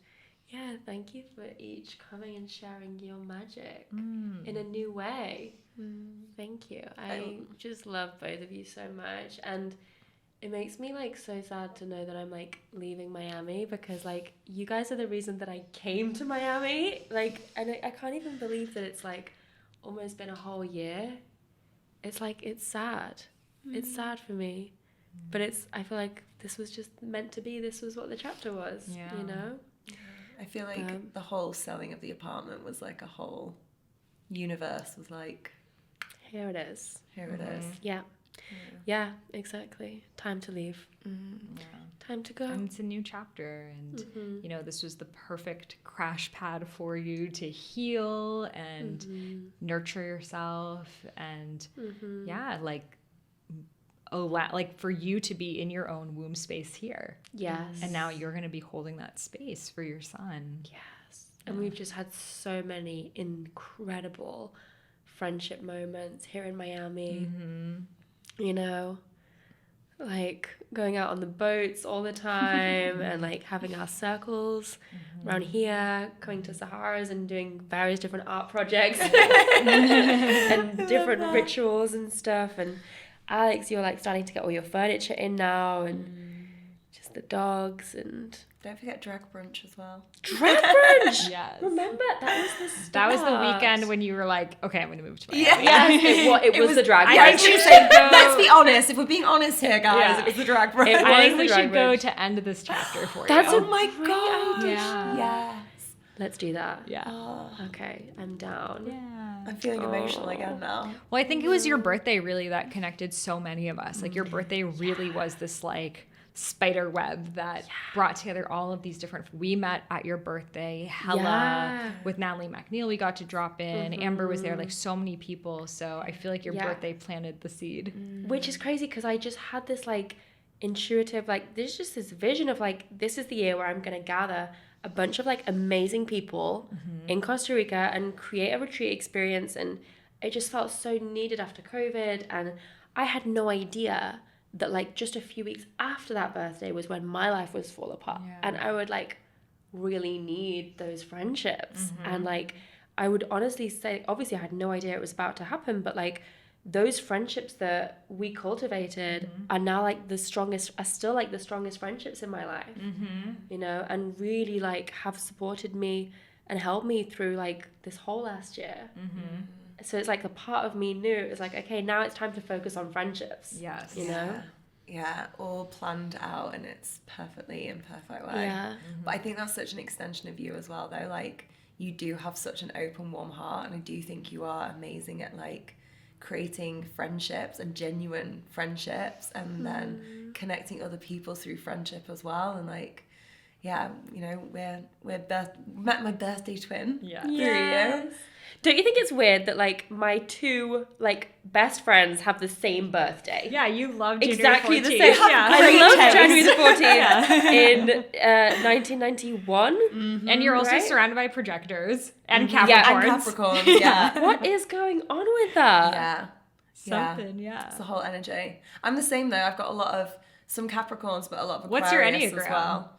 thank you for each coming and sharing your magic in a new way. Thank you. I just love both of you so much, and it makes me like so sad to know that I'm like leaving Miami, because like you guys are the reason that I came to Miami. Like, and I can't even believe that it's like almost been a whole year. It's like, it's sad. It's sad for me, but I feel like this was just meant to be. This was what the chapter was, you know? I feel like the whole selling of the apartment was like a whole universe was like, here it is. here it is. Yeah, exactly. Time to leave. Time to go. And it's a new chapter, and you know, this was the perfect crash pad for you to heal and nurture yourself, and like for you to be in your own womb space here. Yes. And now you're going to be holding that space for your son. Yes. And we've just had so many incredible friendship moments here in Miami. You know, like going out on the boats all the time and like having our circles around here, going to Saharas and doing various different art projects and different rituals and stuff. And Alex, you're like starting to get all your furniture in now, and just the dogs, and Don't forget drag brunch as well. drag brunch. Yes. Remember that was the start. That was the weekend when you were like, okay, I'm going to move to Miami. Yes, it was the drag I brunch. think we should go. Let's be honest. If we're being honest here, guys, Yeah. it was the drag brunch. It I think was we the should drag go brunch. to end this chapter for That's you. a Oh my great god. idea. Yeah. Yes. Let's do that. Yeah. Oh, Okay, I'm down. Yeah. I'm feeling emotional again now. Well, I think it was your birthday really that connected so many of us. Like your birthday really was this like spider web that brought together all of these different. We met at your birthday. Hella Yeah. with Natalie McNeil, we got to drop in. Amber was there. Like so many people. So I feel like your birthday planted the seed. Which is crazy because I just had this like intuitive, like there's just this vision of like, this is the year where I'm going to gather a bunch of like amazing people in Costa Rica and create a retreat experience. And it just felt so needed after COVID. And I had no idea that like just a few weeks after that birthday was when my life was fall apart. Yeah. And I would like really need those friendships. And like, I would honestly say, obviously I had no idea it was about to happen, but like those friendships that we cultivated are now like the strongest, are still like the strongest friendships in my life, you know, and really like have supported me and helped me through like this whole last year. So it's like the part of me knew it was like, okay, now it's time to focus on friendships. Yes. You know? Yeah, all planned out in its perfectly imperfect way. Yeah. But I think that's such an extension of you as well, though. Like, you do have such an open, warm heart, and I do think you are amazing at like creating friendships and genuine friendships, and then connecting other people through friendship as well. And like, yeah, you know, met my birthday twin through you. Don't you think it's weird that like my two like best friends have the same birthday? Yeah, you love January Exactly 14th. the same. Yeah. I love taste. January the 14th in 1991. And you're also Right? surrounded by projectors and Capricorns. Yeah, And Capricorns, yeah. What is going on with that? Yeah. Something, yeah. It's the whole energy. I'm the same though. I've got a lot of some Capricorns, but a lot of What's your Aquarius as Enneagram? well.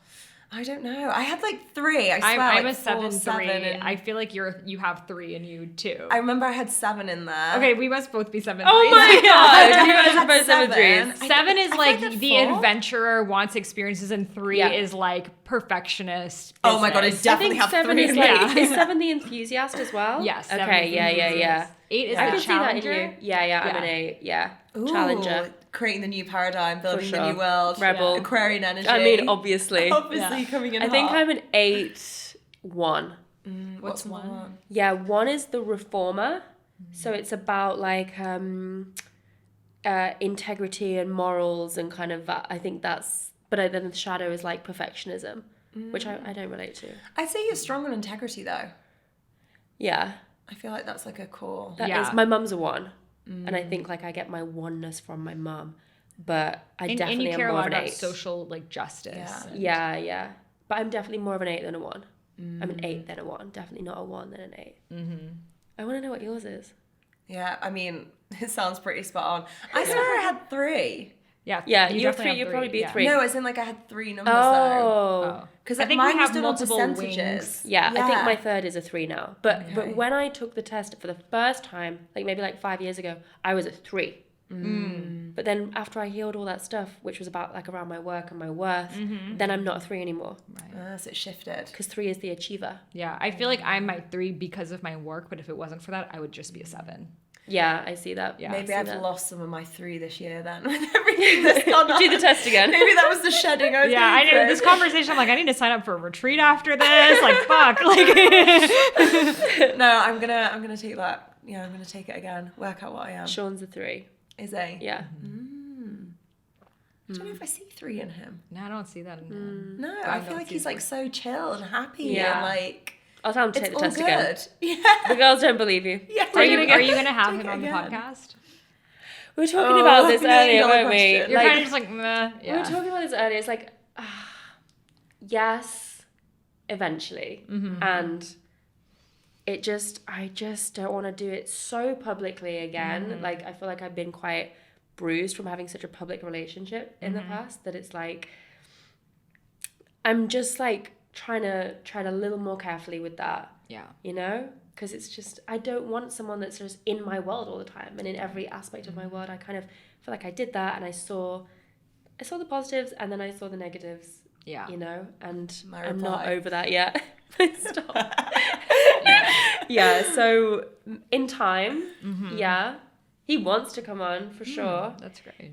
I don't know. I had like 3. I swear, I'm like a 4, 7-3. 7, and I feel like you have 3 in you too. I remember I had 7 in there. Okay, we must both be 7-3. Oh my god! I You guys are had both 7. 7-3s. 7 is I like had the 4. adventurer wants experiences, and 3 Yeah. is like perfectionist. Oh my god, I business. I definitely think have 7 3 is in like, Yeah. is 7 the enthusiast as well? Yes. 7 Okay, is yeah. enthusiast. 8 is I the can see that in challenger. you. Yeah, I'm Yeah. an 8, yeah. Ooh, Challenger. creating the new paradigm, building sure. the new world, Rebel. Aquarian energy. I mean, obviously. obviously Yeah. coming in I think hot. I'm an 8-1. What's 1? Yeah, 1 is the reformer. So it's about like integrity and morals and kind of that. I think that's, but then the shadow is like perfectionism, which I don't relate to. I'd say you're strong on integrity though. Yeah, I feel like that's like a core. that is. Yeah. My mum's a 1. And I think like I get my oneness from my mum, but I And definitely you am care a more lot of an about 8. social like justice. Yeah. Yeah. But I'm definitely more of an 8 than a 1. I'm an 8 than a 1. Definitely not a 1 than an 8. I want to know what yours is. Yeah, I mean, it sounds pretty spot on. I swear I had 3. Yeah. Yeah, you you're definitely 3. have You'll probably be yeah. 3. No, as in like I had 3 numbers though. Oh. Because I think mine we was have done on multiple percentages. wings. Yeah, I think my 3rd is a 3 now. But Okay. when I took the test for the first time, like maybe like 5 years ago, I was a 3. But then after I healed all that stuff, which was about like around my work and my worth, then I'm not a 3 anymore. So it shifted. Because 3 is the achiever. Yeah, I feel like I'm my 3 because of my work, but if it wasn't for that, I would just be a 7. Yeah, I see that. Yeah. Maybe I I've see that. lost some of my 3 this year then with everything that's gone on. Do the test again. Maybe that was the shedding I was Yeah, I going know through. this conversation. I'm like, I need to sign up for a retreat after this. Like, fuck. Like, No, I'm gonna take that. Yeah, I'm gonna take it again. Work out what I am. Sean's a 3. Is he? Yeah. I don't know if I see 3 in him. no, I don't see that in him. No, I I feel don't like see he's three. like so chill and happy Yeah. and like I'll tell him to it's take the all test good. again. Yeah. The girls don't believe you. Yeah. Are you Take it gonna have Take him it on the again. podcast? We were talking Oh, about this earlier, million-dollar weren't we? question. You're Like, kind of just like, meh. we were Yeah. talking about this earlier. It's like, yes, eventually. And I just don't want to do it so publicly again. Like, I feel like I've been quite bruised from having such a public relationship in the past that it's like, I'm just like trying to tread a little more carefully with that, Yeah. you know? Because it's just, I don't want someone that's just in my world all the time and in every aspect of my world. I kind of feel like I did that and I saw the positives and then I saw the negatives, Yeah. you know? And My I'm not reply. over that yet. Stop. Yeah, so in time, yeah, he wants to come on for sure. That's great.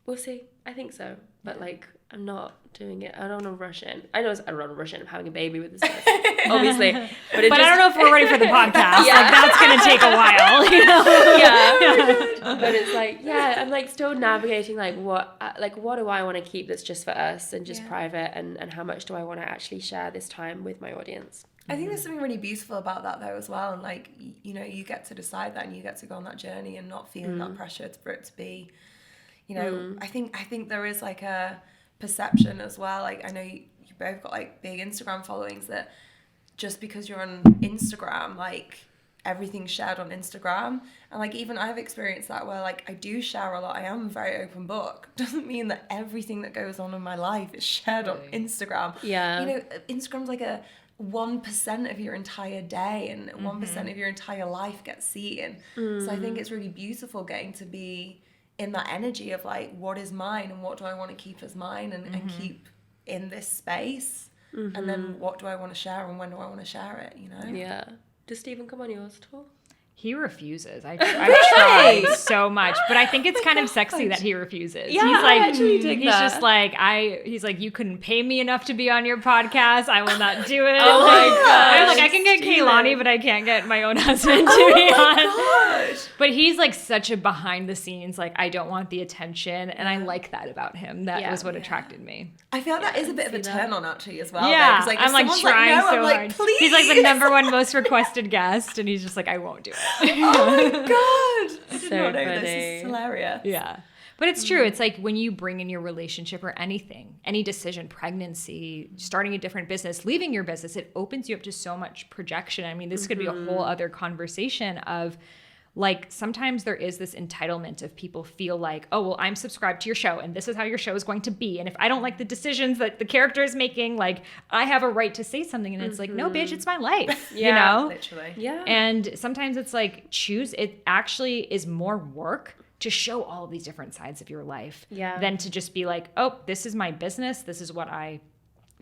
We'll see. I think so. But like, I'm not doing it. I don't want to rush in. I know I don't want to rush in. I'm having a baby with this person, obviously. But But I don't know if we're ready for the podcast. Yeah. Like, that's gonna take a while. You know? Yeah. But it's like, yeah, I'm like still navigating like what do I want to keep that's just for us and just private, and how much do I want to actually share this time with my audience. I think there's something really beautiful about that though as well, and like you know, you get to decide that and you get to go on that journey and not feeling that pressure for it to be, you know. I think there is like a perception as well. Like I know you both got like big Instagram followings, that just because you're on Instagram, like everything's shared on Instagram. And like even I've experienced that where like I do share a lot. I am a very open book. Doesn't mean that everything that goes on in my life is shared on Instagram. Yeah. You know, Instagram's like a 1% of your entire day and 1% of your entire life gets seen. So I think it's really beautiful getting to be in that energy of like, what is mine and what do I want to keep as mine and keep in this space, and then what do I want to share and when do I want to share it, you know? Yeah. Does Stephen come on yours at all? He refuses. I've tried so much, but I think it's kind of sexy that he refuses. Yeah, he's like, I actually dig he's that. just like, he's like, you couldn't pay me enough to be on your podcast. I will not do it. Oh my I'm like, gosh, I can get Steven. Kaylani, but I can't get my own husband to be on. God. But he's like such a behind the scenes, like, I don't want the attention. And I like that about him. That Yeah. was what attracted me. I feel that is a bit of a see turn on actually as well. Yeah. Though, 'cause, like, if I'm like someone's trying no, so I'm like, hard. please. He's like the number one most requested guest. And he's just like, I won't do it. Oh my God. I did So not know this. funny. This is hilarious. Yeah. But it's true. It's like when you bring in your relationship or anything, any decision, pregnancy, starting a different business, leaving your business, it opens you up to so much projection. I mean, this could be a whole other conversation of like, sometimes there is this entitlement of people feel like, oh, well, I'm subscribed to your show and this is how your show is going to be. And if I don't like the decisions that the character is making, like, I have a right to say something. And it's like, no, bitch, it's my life, you know? Literally. Yeah. And sometimes it's like, it actually is more work to show all of these different sides of your life than to just be like, oh, this is my business. This is what I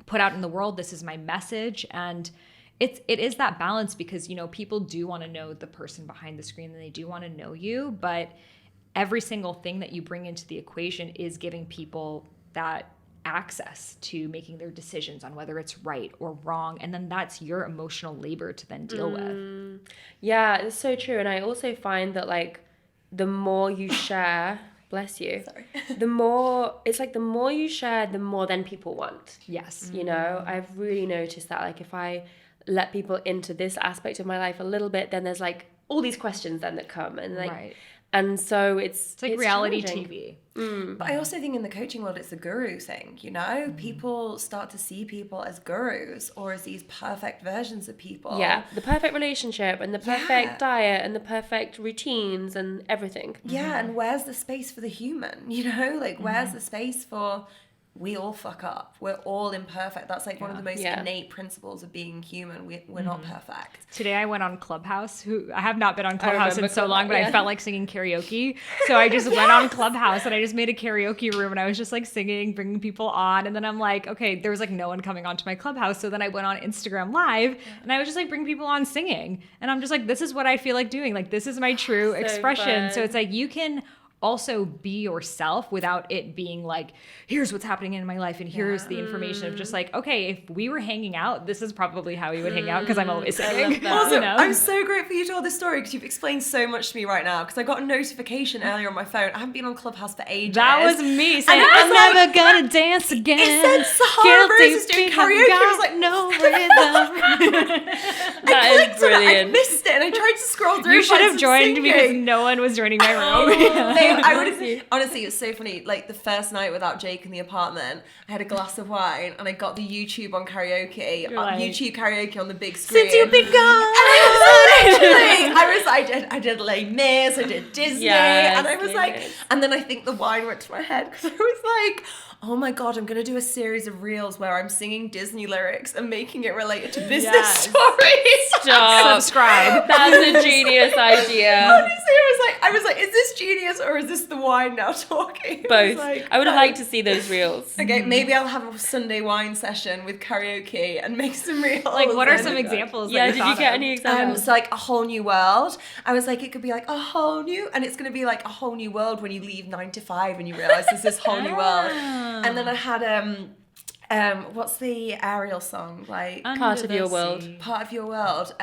put out in the world. This is my message. And it is that balance because, you know, people do want to know the person behind the screen and they do want to know you, but every single thing that you bring into the equation is giving people that access to making their decisions on whether it's right or wrong. And then that's your emotional labor to then deal with. Yeah, it's so true. And I also find that like the more you share, bless you, the more you share, the more then people want. Yes. You know, I've really noticed that like if I let people into this aspect of my life a little bit, then there's like all these questions then that come and like Right. and so it's Like reality challenging. TV. But I also think in the coaching world, it's the guru thing, you know? People start to see people as gurus or as these perfect versions of people. Yeah, the perfect relationship and the perfect diet and the perfect routines and everything. Yeah, and where's the space for the human, you know? Like, where's the space for we all fuck up. We're all imperfect. That's like one of the most innate principles of being human. We're not perfect. Today I went on Clubhouse. I have not been on Clubhouse in so long, but I felt like singing karaoke. So I just went on Clubhouse and I just made a karaoke room and I was just like singing, bringing people on. And then I'm like, okay, there was like no one coming onto my Clubhouse. So then I went on Instagram Live and I was just like bringing people on singing. And I'm just like, this is what I feel like doing. Like, this is my true expression. Fun. So it's like, you can also be yourself without it being like, here's what's happening in my life and here's the information of just like, okay, if we were hanging out, this is probably how we would hang out because I'm always singing. Also, you know? I'm so grateful you told this story because you've explained so much to me right now, because I got a notification earlier on my phone. I haven't been on Clubhouse for ages. That was me saying, I'm never gonna dance again. It said Sahara Rose is doing karaoke. I was like, no rhythm. That is brilliant. I missed it and I tried to scroll through. You should have joined because no one was joining my room. Babe, I would have. Honestly, it's so funny. Like the first night without Jake in the apartment, I had a glass of wine and I got the YouTube on karaoke, YouTube karaoke on the big screen. Since you've been gone. I did Les Mis, I did Disney, and I was like, and then I think the wine went to my head because I was like, oh my God, I'm going to do a series of reels where I'm singing Disney lyrics and making it related to business stories. Stop. Subscribe. That's a genius idea. Honestly, I was like, is this genius or is this the wine now talking? Both. I would have liked to see those reels. Okay, maybe I'll have a Sunday wine session with karaoke and make some reels. Like, what are some examples? Yeah, did you get any examples? So like a whole new world. I was like, it could be like a whole new, and it's going to be like a whole new world when you leave 9 to 5 and you realize there's this whole new world. And then I had what's the Ariel song, like Part of Your World. Part of Your World.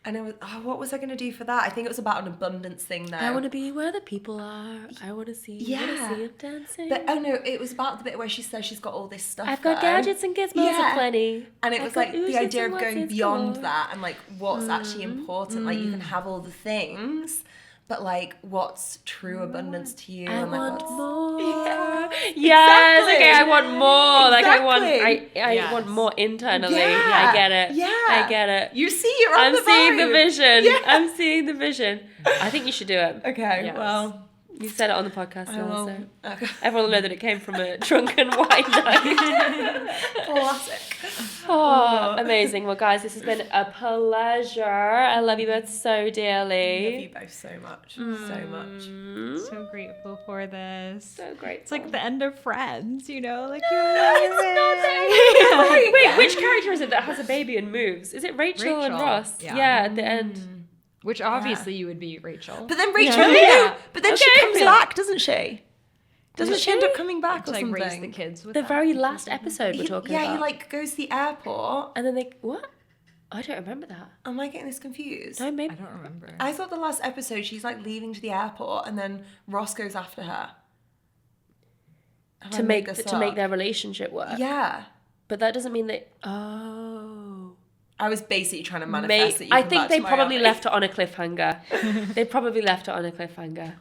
And it was, what was I going to do for that? I think it was about an abundance thing though. I want to be where the people are. I want to see them dancing. But oh no, it was about the bit where she says she's got all this stuff. I've got gadgets and gizmos aplenty. And it was like the idea of going beyond that and like what's actually important. Like you can have all the things, but like what's true abundance to you? I and want like, more. Yeah. Yes, Exactly. okay, I want more. Like Exactly. I want more internally. Yeah. I get it. Yeah. I get it. You see, you're on I'm the seeing the vibe. vision. Yeah. I'm seeing the vision. I think you should do it. Okay, Yes. well, You said it on the podcast I will. also. Okay. Everyone will know that it came from a drunken wine night. Classic. Oh, amazing. Well, guys, this has been a pleasure. I love you both so I love you dearly. both so much. So much. So grateful for this. So great. It's like the end of Friends, you know? Like, Wait, which character is it that has a baby and moves? Is it Rachel and Rachel. Ross? Yeah. Yeah, at the end. Which obviously you would be Rachel. But then Rachel, Yeah. but then she Okay. comes back, doesn't she? Doesn't Does she end up she? coming back to or like something? raise the kids with The that. very last episode we're talking about. he like goes to the airport. And then they... What? I don't remember that. Am I getting this confused? No, maybe... I don't remember. I thought the last episode she's like leaving to the airport and then Ross goes after her. Have I To made make this to make up? their relationship work. Yeah. But that doesn't mean that... Oh... I was basically trying to manifest that you I come think back they to probably Miami. left it on a cliffhanger. They probably left it on a cliffhanger.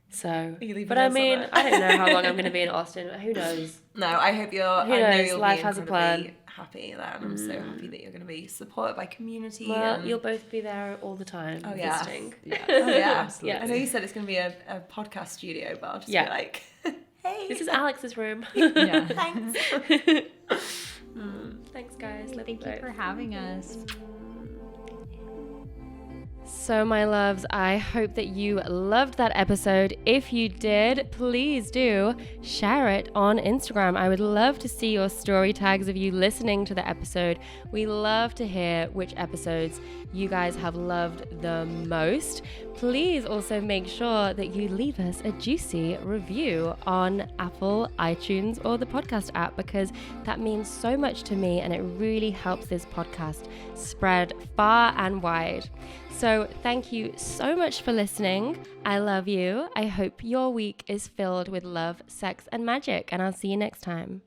So, you leaving but I us on mean, it? I don't know how long I'm going to be in Austin. Who knows? No, I hope Who I know knows? you'll Life be has a incredibly plan. happy there, and I'm so happy that you're going to be supported by community. Well, and... you'll both be there all the time. Oh, yeah. Visiting. Yeah. Oh yeah, Absolutely. I know you said it's going to be a podcast studio, but I'll just Yeah. be like, hey, This is Alex's room. Yeah. thanks. Thanks, guys. Love Thank you both. for having us. So, my loves, I hope that you loved that episode. If you did, please do share it on Instagram. I would love to see your story tags of you listening to the episode. We love to hear which episodes you guys have loved the most. Please also make sure that you leave us a juicy review on Apple, iTunes, or the podcast app, because that means so much to me and it really helps this podcast spread far and wide. So thank you so much for listening. I love you. I hope your week is filled with love, sex, and magic, and I'll see you next time.